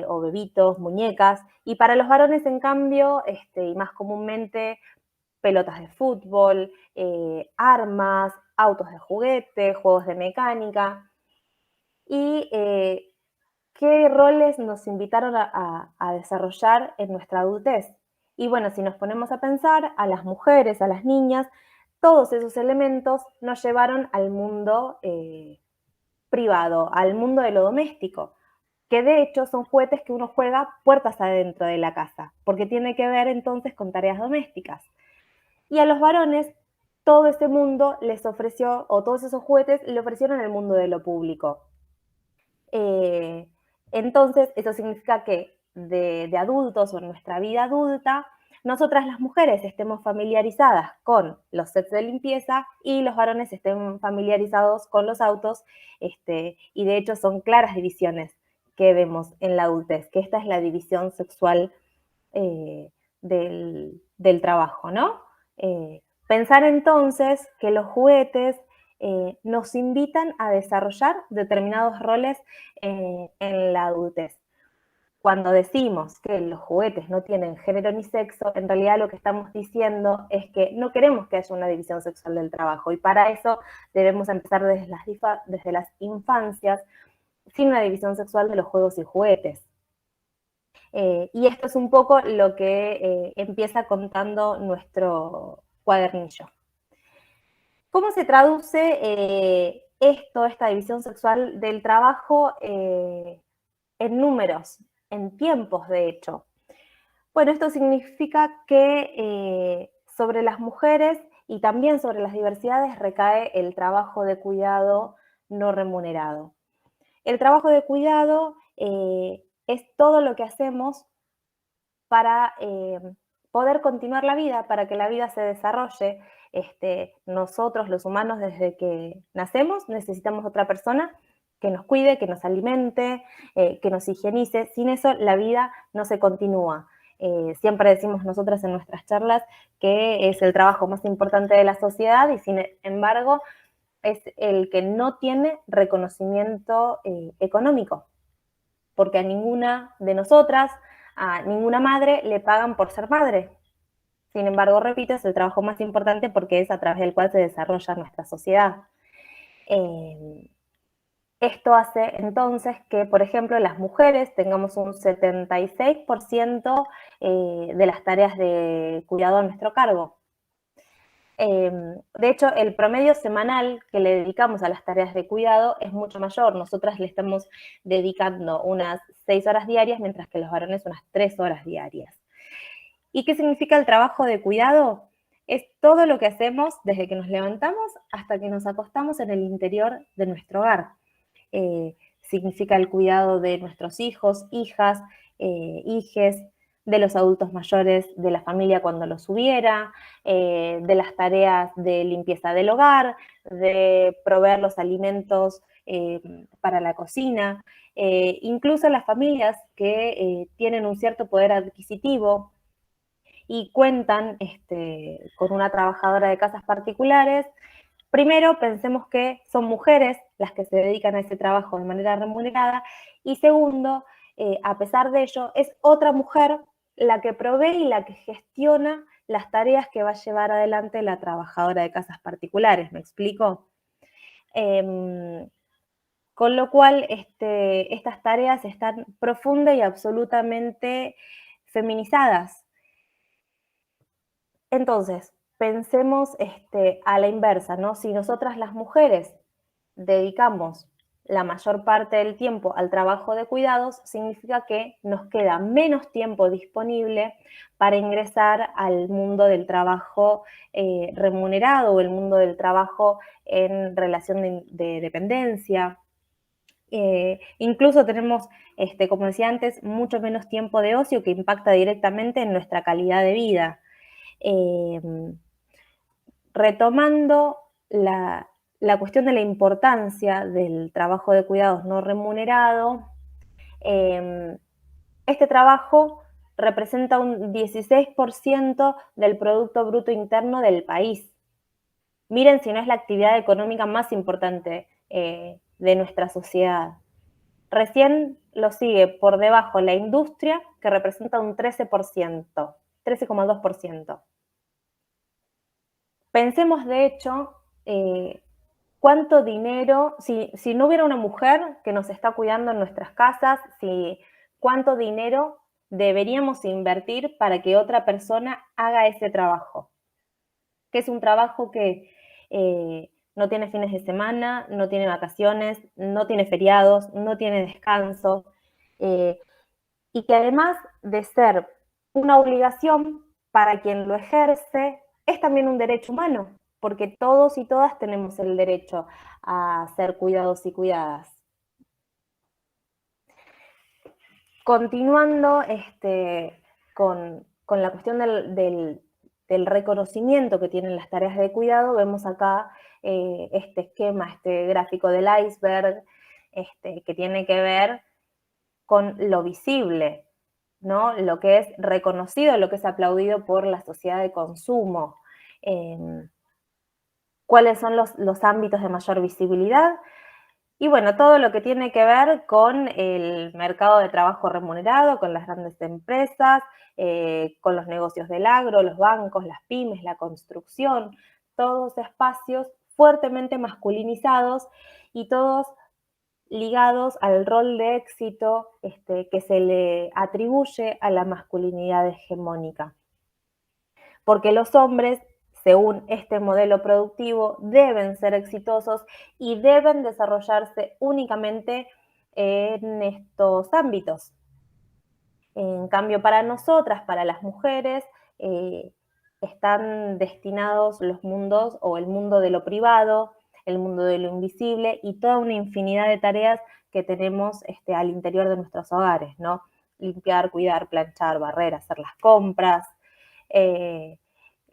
o bebitos, muñecas, y para los varones, en cambio, y más comúnmente, pelotas de fútbol, armas, autos de juguete, juegos de mecánica, y ¿qué roles nos invitaron a desarrollar en nuestra adultez? Y bueno, si nos ponemos a pensar, a las mujeres, a las niñas, todos esos elementos nos llevaron al mundo privado, al mundo de lo doméstico, que de hecho son juguetes que uno juega puertas adentro de la casa, porque tiene que ver entonces con tareas domésticas. Y a los varones, todo ese mundo les ofreció, o todos esos juguetes le ofrecieron el mundo de lo público. Entonces, eso significa que de adultos o en nuestra vida adulta, nosotras las mujeres estemos familiarizadas con los sets de limpieza y los varones estén familiarizados con los autos, y de hecho son claras divisiones que vemos en la adultez, que esta es la división sexual del trabajo, ¿no? Pensar entonces que los juguetes nos invitan a desarrollar determinados roles en la adultez. cuando decimos que los juguetes no tienen género ni sexo, en realidad lo que estamos diciendo es que no queremos que haya una división sexual del trabajo, y para eso debemos empezar desde las infancias, sin una división sexual de los juegos y juguetes. Y esto es un poco lo que empieza contando nuestro cuadernillo. ¿Cómo se traduce esta división sexual del trabajo en números, en tiempos de hecho? Bueno, esto significa que sobre las mujeres y también sobre las diversidades recae el trabajo de cuidado no remunerado. El trabajo de cuidado es todo lo que hacemos para poder continuar la vida, para que la vida se desarrolle. Nosotros, los humanos, desde que nacemos, necesitamos otra persona que nos cuide, que nos alimente, que nos higienice. Sin eso, la vida no se continúa. Siempre decimos nosotras en nuestras charlas que es el trabajo más importante de la sociedad y, sin embargo, es el que no tiene reconocimiento económico, porque a ninguna de nosotras, a ninguna madre le pagan por ser madre. Sin embargo, repito, es el trabajo más importante porque es a través del cual se desarrolla nuestra sociedad. Esto hace entonces que, por ejemplo, las mujeres tengamos un 76% de las tareas de cuidado a nuestro cargo. De hecho, el promedio semanal que le dedicamos a las tareas de cuidado es mucho mayor. Nosotras le estamos dedicando unas 6 horas diarias, mientras que los varones unas 3 horas diarias. ¿Y qué significa el trabajo de cuidado? Es todo lo que hacemos desde que nos levantamos hasta que nos acostamos en el interior de nuestro hogar. Significa el cuidado de nuestros hijos, hijas, hijes, de los adultos mayores de la familia cuando los hubiera, de las tareas de limpieza del hogar, de proveer los alimentos para la cocina, incluso las familias que tienen un cierto poder adquisitivo y cuentan con una trabajadora de casas particulares. Primero, pensemos que son mujeres las que se dedican a ese trabajo de manera remunerada, y segundo, a pesar de ello, es otra mujer la que provee y la que gestiona las tareas que va a llevar adelante la trabajadora de casas particulares. ¿Me explico? Con lo cual, estas tareas están profunda y absolutamente feminizadas. Entonces, pensemos a la inversa, ¿no? Si nosotras las mujeres dedicamos la mayor parte del tiempo al trabajo de cuidados, significa que nos queda menos tiempo disponible para ingresar al mundo del trabajo remunerado o el mundo del trabajo en relación de dependencia. Incluso tenemos, como decía antes, mucho menos tiempo de ocio que impacta directamente en nuestra calidad de vida. Retomando la cuestión de la importancia del trabajo de cuidados no remunerado, este trabajo representa un 16% del Producto Bruto Interno del país. Miren si no es la actividad económica más importante de nuestra sociedad. Recién lo sigue por debajo la industria, que representa un 13%, 13,2%. Pensemos, de hecho, cuánto dinero, si no hubiera una mujer que nos está cuidando en nuestras casas, cuánto dinero deberíamos invertir para que otra persona haga ese trabajo. Que es un trabajo que no tiene fines de semana, no tiene vacaciones, no tiene feriados, no tiene descanso, y que además de ser una obligación para quien lo ejerce, es también un derecho humano, porque todos y todas tenemos el derecho a ser cuidados y cuidadas. Continuando con la cuestión del reconocimiento que tienen las tareas de cuidado, vemos acá este esquema, este gráfico del iceberg, que tiene que ver con lo visible, ¿no? Lo que es reconocido, lo que es aplaudido por la sociedad de consumo. ¿Cuáles son los ámbitos de mayor visibilidad? Y bueno, todo lo que tiene que ver con el mercado de trabajo remunerado, con las grandes empresas, con los negocios del agro, los bancos, las pymes, la construcción, todos espacios fuertemente masculinizados y todos ligados al rol de éxito que se le atribuye a la masculinidad hegemónica. Porque los hombres, según este modelo productivo, deben ser exitosos y deben desarrollarse únicamente en estos ámbitos. En cambio, para nosotras, para las mujeres, están destinados los mundos o el mundo de lo privado, el mundo de lo invisible y toda una infinidad de tareas que tenemos al interior de nuestros hogares, ¿no? Limpiar, cuidar, planchar, barrer, hacer las compras,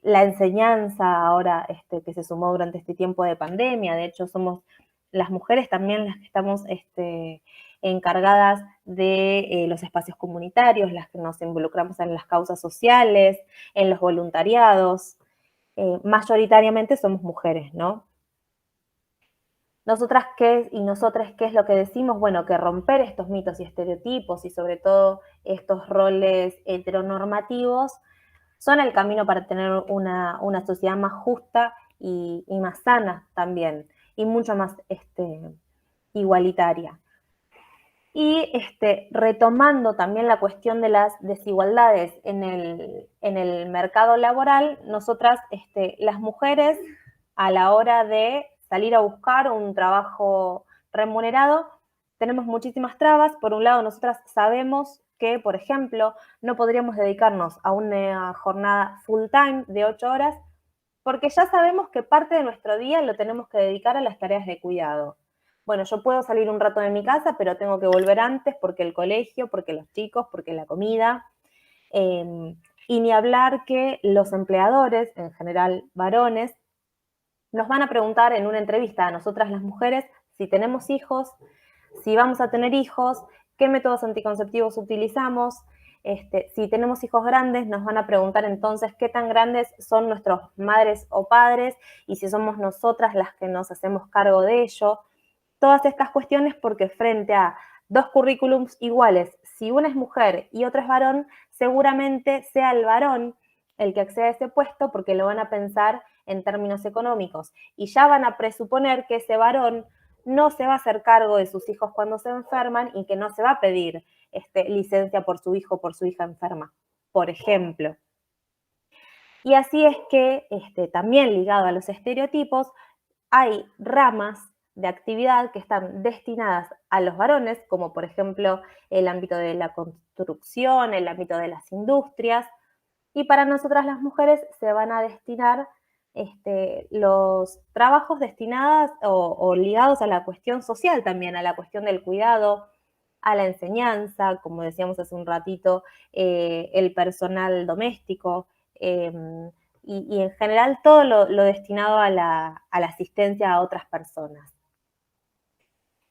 la enseñanza ahora que se sumó durante este tiempo de pandemia. De hecho, somos las mujeres también las que estamos encargadas de los espacios comunitarios, las que nos involucramos en las causas sociales, en los voluntariados. Mayoritariamente somos mujeres, ¿no? Nosotras y nosotras, ¿qué es lo que decimos? Bueno, que romper estos mitos y estereotipos y sobre todo estos roles heteronormativos son el camino para tener una sociedad más justa y más sana también, y mucho más igualitaria. Y retomando también la cuestión de las desigualdades en el mercado laboral, nosotras, las mujeres, a la hora de salir a buscar un trabajo remunerado, tenemos muchísimas trabas. Por un lado, nosotras sabemos que, por ejemplo, no podríamos dedicarnos a una jornada full time de 8 horas, porque ya sabemos que parte de nuestro día lo tenemos que dedicar a las tareas de cuidado. Bueno, yo puedo salir un rato de mi casa, pero tengo que volver antes porque el colegio, porque los chicos, porque la comida. Y ni hablar que los empleadores, en general varones, nos van a preguntar en una entrevista a nosotras las mujeres si tenemos hijos, si vamos a tener hijos, qué métodos anticonceptivos utilizamos. Si tenemos hijos grandes, nos van a preguntar entonces qué tan grandes son nuestras madres o padres y si somos nosotras las que nos hacemos cargo de ello. Todas estas cuestiones porque frente a dos currículums iguales, si una es mujer y otra es varón, seguramente sea el varón el que acceda a ese puesto porque lo van a pensar en términos económicos y ya van a presuponer que ese varón no se va a hacer cargo de sus hijos cuando se enferman y que no se va a pedir licencia por su hijo o por su hija enferma, por ejemplo. Y así es que, también ligado a los estereotipos, hay ramas de actividad que están destinadas a los varones, como por ejemplo el ámbito de la construcción, el ámbito de las industrias, y para nosotras las mujeres se van a destinar los trabajos destinados o ligados a la cuestión social también, a la cuestión del cuidado, a la enseñanza, como decíamos hace un ratito, el personal doméstico, y en general todo lo destinado a la asistencia a otras personas.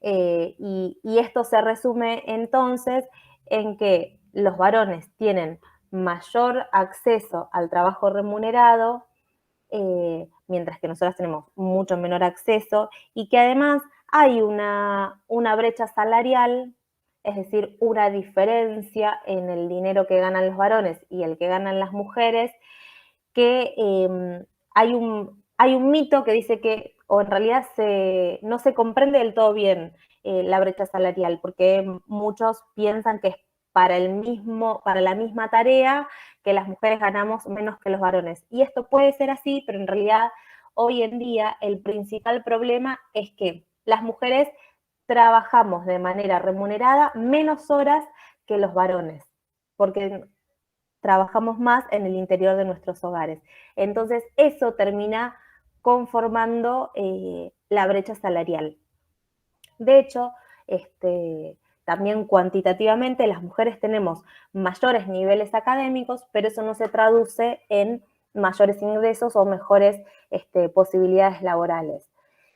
Y esto se resume entonces en que los varones tienen mayor acceso al trabajo remunerado, mientras que nosotras tenemos mucho menor acceso, y que además hay una brecha salarial, es decir, una diferencia en el dinero que ganan los varones y el que ganan las mujeres, que hay un mito que dice que, o en realidad no se comprende del todo bien la brecha salarial, porque muchos piensan que es para la misma tarea que las mujeres ganamos menos que los varones. Y esto puede ser así, pero en realidad hoy en día el principal problema es que las mujeres trabajamos de manera remunerada menos horas que los varones, porque trabajamos más en el interior de nuestros hogares. Entonces eso termina conformando la brecha salarial. De hecho, también cuantitativamente las mujeres tenemos mayores niveles académicos, pero eso no se traduce en mayores ingresos o mejores posibilidades laborales.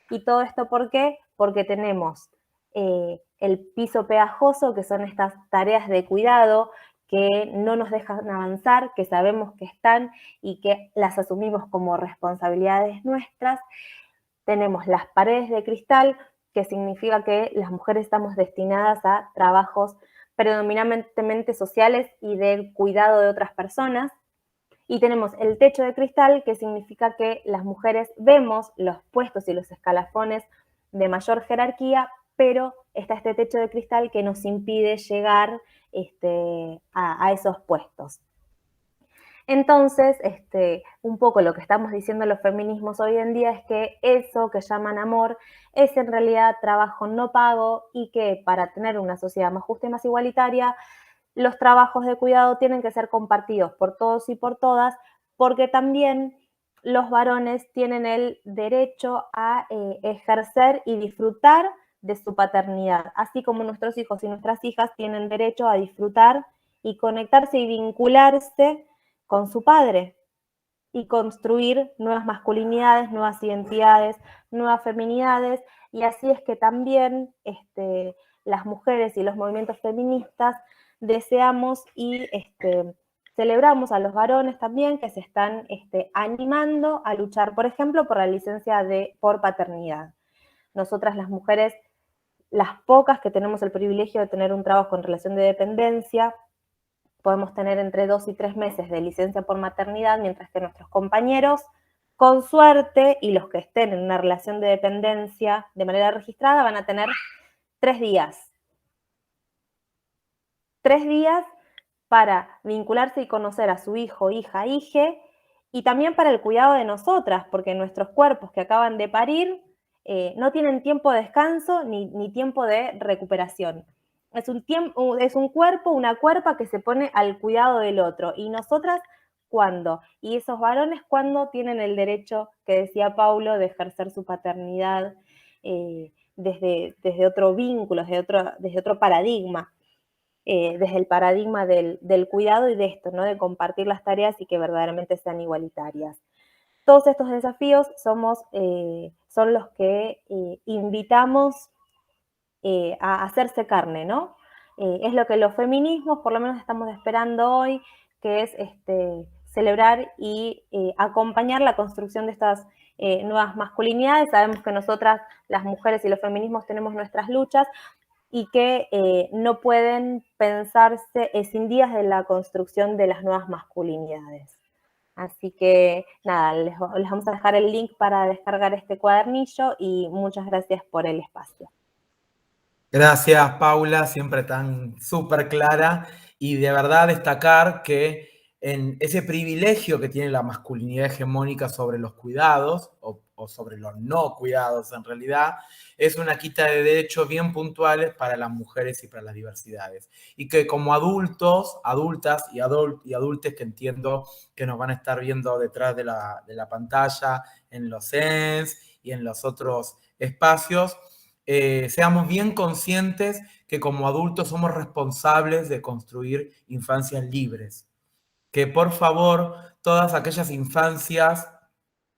¿Y todo esto por qué? Porque tenemos el piso pegajoso, que son estas tareas de cuidado que no nos dejan avanzar, que sabemos que están y que las asumimos como responsabilidades nuestras. Tenemos las paredes de cristal, que significa que las mujeres estamos destinadas a trabajos predominantemente sociales y del cuidado de otras personas. Y tenemos el techo de cristal, que significa que las mujeres vemos los puestos y los escalafones de mayor jerarquía, pero está este techo de cristal que nos impide llegar a esos puestos. Entonces, un poco lo que estamos diciendo los feminismos hoy en día es que eso que llaman amor es en realidad trabajo no pago y que para tener una sociedad más justa y más igualitaria, los trabajos de cuidado tienen que ser compartidos por todos y por todas, porque también los varones tienen el derecho a ejercer y disfrutar de su paternidad, así como nuestros hijos y nuestras hijas tienen derecho a disfrutar y conectarse y vincularse con su padre y construir nuevas masculinidades, nuevas identidades, nuevas feminidades, y así es que también las mujeres y los movimientos feministas deseamos y celebramos a los varones también que se están animando a luchar, por ejemplo, por la licencia por paternidad. Nosotras las mujeres, las pocas que tenemos el privilegio de tener un trabajo en relación de dependencia, podemos tener entre 2 y 3 meses de licencia por maternidad, mientras que nuestros compañeros, con suerte, y los que estén en una relación de dependencia de manera registrada, van a tener 3 días. 3 días para vincularse y conocer a su hijo, hija, hije, y también para el cuidado de nosotras, porque nuestros cuerpos que acaban de parir no tienen tiempo de descanso ni tiempo de recuperación. Es un cuerpo, una cuerpa que se pone al cuidado del otro. ¿Y nosotras cuándo? Y esos varones, ¿cuándo tienen el derecho, que decía Paulo, de ejercer su paternidad desde otro vínculo, desde otro paradigma? Desde el paradigma del cuidado y de esto, ¿no? De compartir las tareas y que verdaderamente sean igualitarias. Todos estos desafíos son los que invitamos a hacerse carne, ¿no? Es lo que los feminismos por lo menos estamos esperando hoy, que es celebrar y acompañar la construcción de estas nuevas masculinidades. Sabemos que nosotras, las mujeres y los feminismos, tenemos nuestras luchas y que no pueden pensarse escindidas de la construcción de las nuevas masculinidades. Así que nada, les vamos a dejar el link para descargar este cuadernillo y muchas gracias por el espacio. Gracias, Paula, siempre tan súper clara, y de verdad destacar que en ese privilegio que tiene la masculinidad hegemónica sobre los cuidados, o sobre los no cuidados en realidad, es una quita de derechos bien puntuales para las mujeres y para las diversidades. Y que como adultos, adultas y adultes, que entiendo que nos van a estar viendo detrás de la pantalla, en los CENS y en los otros espacios, seamos bien conscientes que como adultos somos responsables de construir infancias libres. Que por favor todas aquellas infancias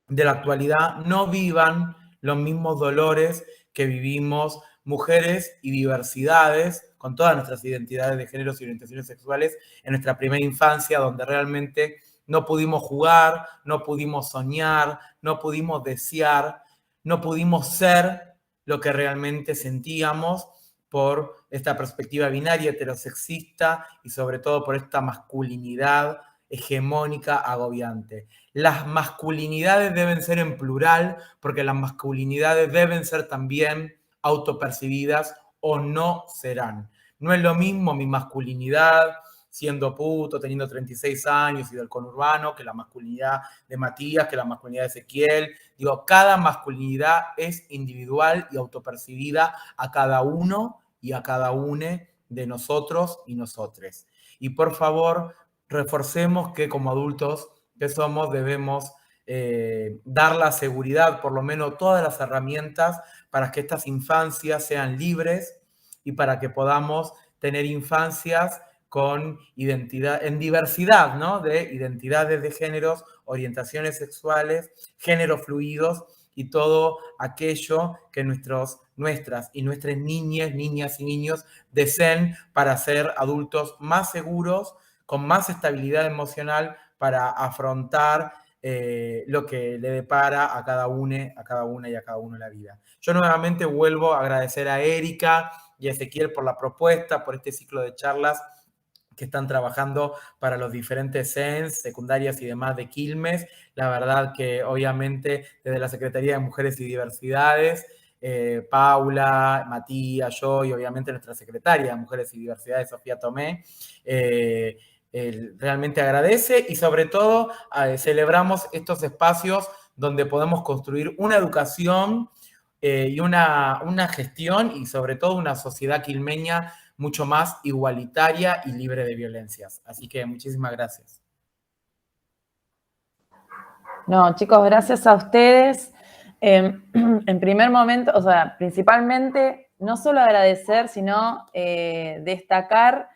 de la actualidad no vivan los mismos dolores que vivimos mujeres y diversidades, con todas nuestras identidades de géneros y orientaciones sexuales, en nuestra primera infancia, donde realmente no pudimos jugar, no pudimos soñar, no pudimos desear, no pudimos ser lo que realmente sentíamos por esta perspectiva binaria, heterosexista, y sobre todo por esta masculinidad hegemónica agobiante. Las masculinidades deben ser en plural, porque las masculinidades deben ser también autopercibidas o no serán. No es lo mismo mi masculinidad siendo puto, teniendo 36 años y del conurbano, que la masculinidad de Matías, que la masculinidad de Ezequiel. Digo, cada masculinidad es individual y autopercibida a cada uno y a cada une de nosotros y nosotres. Y por favor, reforcemos que como adultos que somos debemos dar la seguridad, por lo menos todas las herramientas para que estas infancias sean libres y para que podamos tener infancias con identidad, en diversidad, ¿no? De identidades de géneros, orientaciones sexuales, géneros fluidos y todo aquello que nuestras y nuestras niñas y niños deseen para ser adultos más seguros, con más estabilidad emocional para afrontar lo que le depara a cada una y a cada uno en la vida. Yo nuevamente vuelvo a agradecer a Erika y a Ezequiel por la propuesta, por este ciclo de charlas que están trabajando para los diferentes CENS, secundarias y demás de Quilmes. La verdad que obviamente desde la Secretaría de Mujeres y Diversidades, Paula, Matías, yo y obviamente nuestra secretaria de Mujeres y Diversidades, Sofía Tomé, realmente agradece y sobre todo celebramos estos espacios donde podemos construir una educación y una gestión y sobre todo una sociedad quilmeña mucho más igualitaria y libre de violencias. Así que muchísimas gracias. No, chicos, gracias a ustedes. En primer momento, o sea, principalmente, no solo agradecer, sino destacar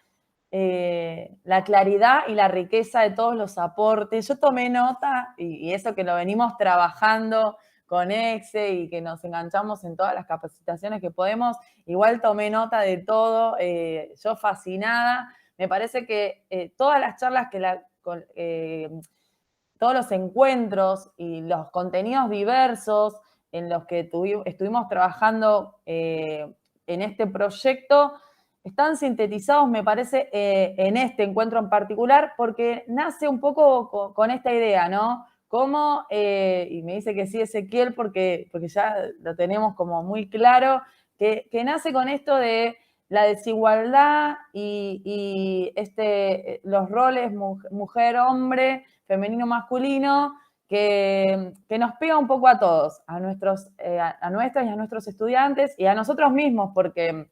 la claridad y la riqueza de todos los aportes. Yo tomé nota, y eso que lo venimos trabajando con EXE y que nos enganchamos en todas las capacitaciones que podemos, igual tomé nota de todo, yo fascinada. Me parece que todas las charlas todos los encuentros y los contenidos diversos en los que estuvimos trabajando en este proyecto están sintetizados, me parece, en este encuentro en particular, porque nace un poco con esta idea, ¿no? Cómo, y me dice que sí Ezequiel porque ya lo tenemos como muy claro, que nace con esto de la desigualdad y los roles mujer-hombre, femenino-masculino, que nos pega un poco a todos, a nuestras y a nuestros estudiantes y a nosotros mismos, porque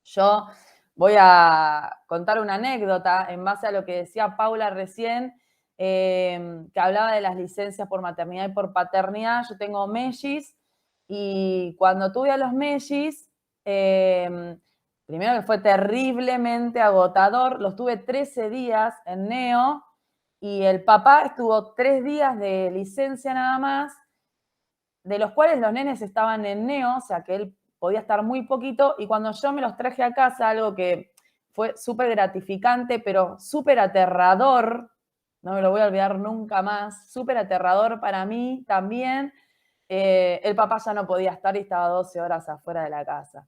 yo voy a contar una anécdota en base a lo que decía Paula recién, que hablaba de las licencias por maternidad y por paternidad. Yo tengo mellis y cuando tuve a los mellis, primero que fue terriblemente agotador, los tuve 13 días en neo y el papá estuvo 3 días de licencia nada más, de los cuales los nenes estaban en neo, o sea que él podía estar muy poquito, y cuando yo me los traje a casa, algo que fue súper gratificante, pero súper aterrador, no me lo voy a olvidar nunca más, súper aterrador para mí también, el papá ya no podía estar y estaba 12 horas afuera de la casa.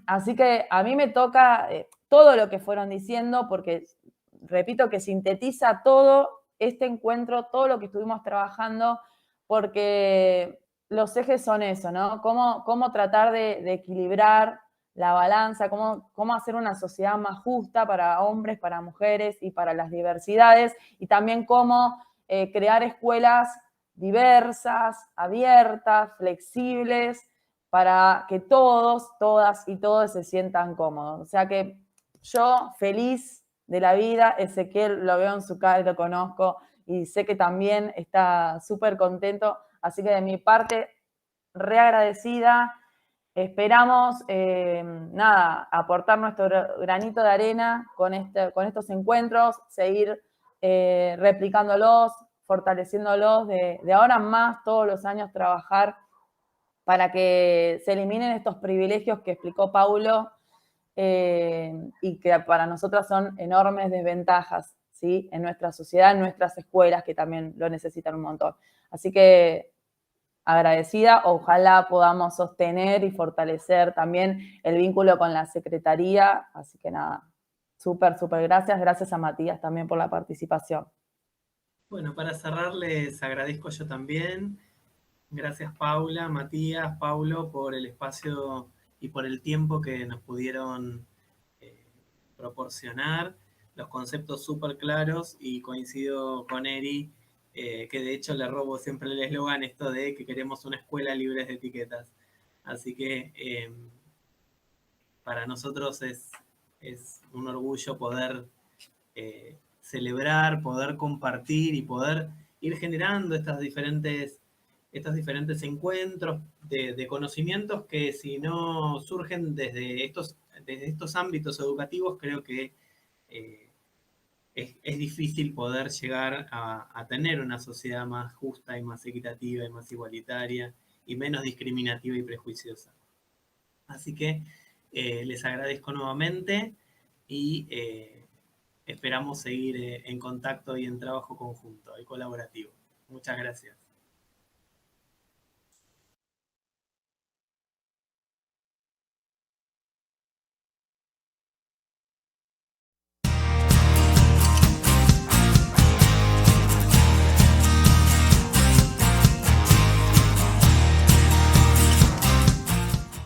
Así que a mí me toca todo lo que fueron diciendo, porque repito que sintetiza todo este encuentro, todo lo que estuvimos trabajando, porque los ejes son eso, ¿no? Cómo tratar de equilibrar la balanza, cómo hacer una sociedad más justa para hombres, para mujeres y para las diversidades, y también cómo crear escuelas diversas, abiertas, flexibles, para que todos, todas y todos se sientan cómodos. O sea que yo feliz de la vida, Ezequiel lo veo en su cara, lo conozco, y sé que también está súper contento. Así que de mi parte, reagradecida. Esperamos, aportar nuestro granito de arena con estos encuentros, seguir replicándolos, fortaleciéndolos, de ahora en más, todos los años trabajar para que se eliminen estos privilegios que explicó Paulo y que para nosotras son enormes desventajas, ¿sí? En nuestra sociedad, en nuestras escuelas, que también lo necesitan un montón. Así que agradecida, ojalá podamos sostener y fortalecer también el vínculo con la Secretaría. Así que nada, súper gracias. Gracias a Matías también por la participación. Bueno, para cerrar les agradezco yo también. Gracias Paula, Matías, Paulo, por el espacio y por el tiempo que nos pudieron proporcionar. Los conceptos súper claros, y coincido con Eri, que de hecho le robo siempre el eslogan esto de que queremos una escuela libre de etiquetas. Así que para nosotros es un orgullo poder celebrar, poder compartir y poder ir generando estos diferentes encuentros de conocimientos que, si no surgen desde estos ámbitos educativos, creo que es difícil poder llegar a tener una sociedad más justa y más equitativa y más igualitaria y menos discriminativa y prejuiciosa. Así que les agradezco nuevamente y esperamos seguir en contacto y en trabajo conjunto y colaborativo. Muchas gracias.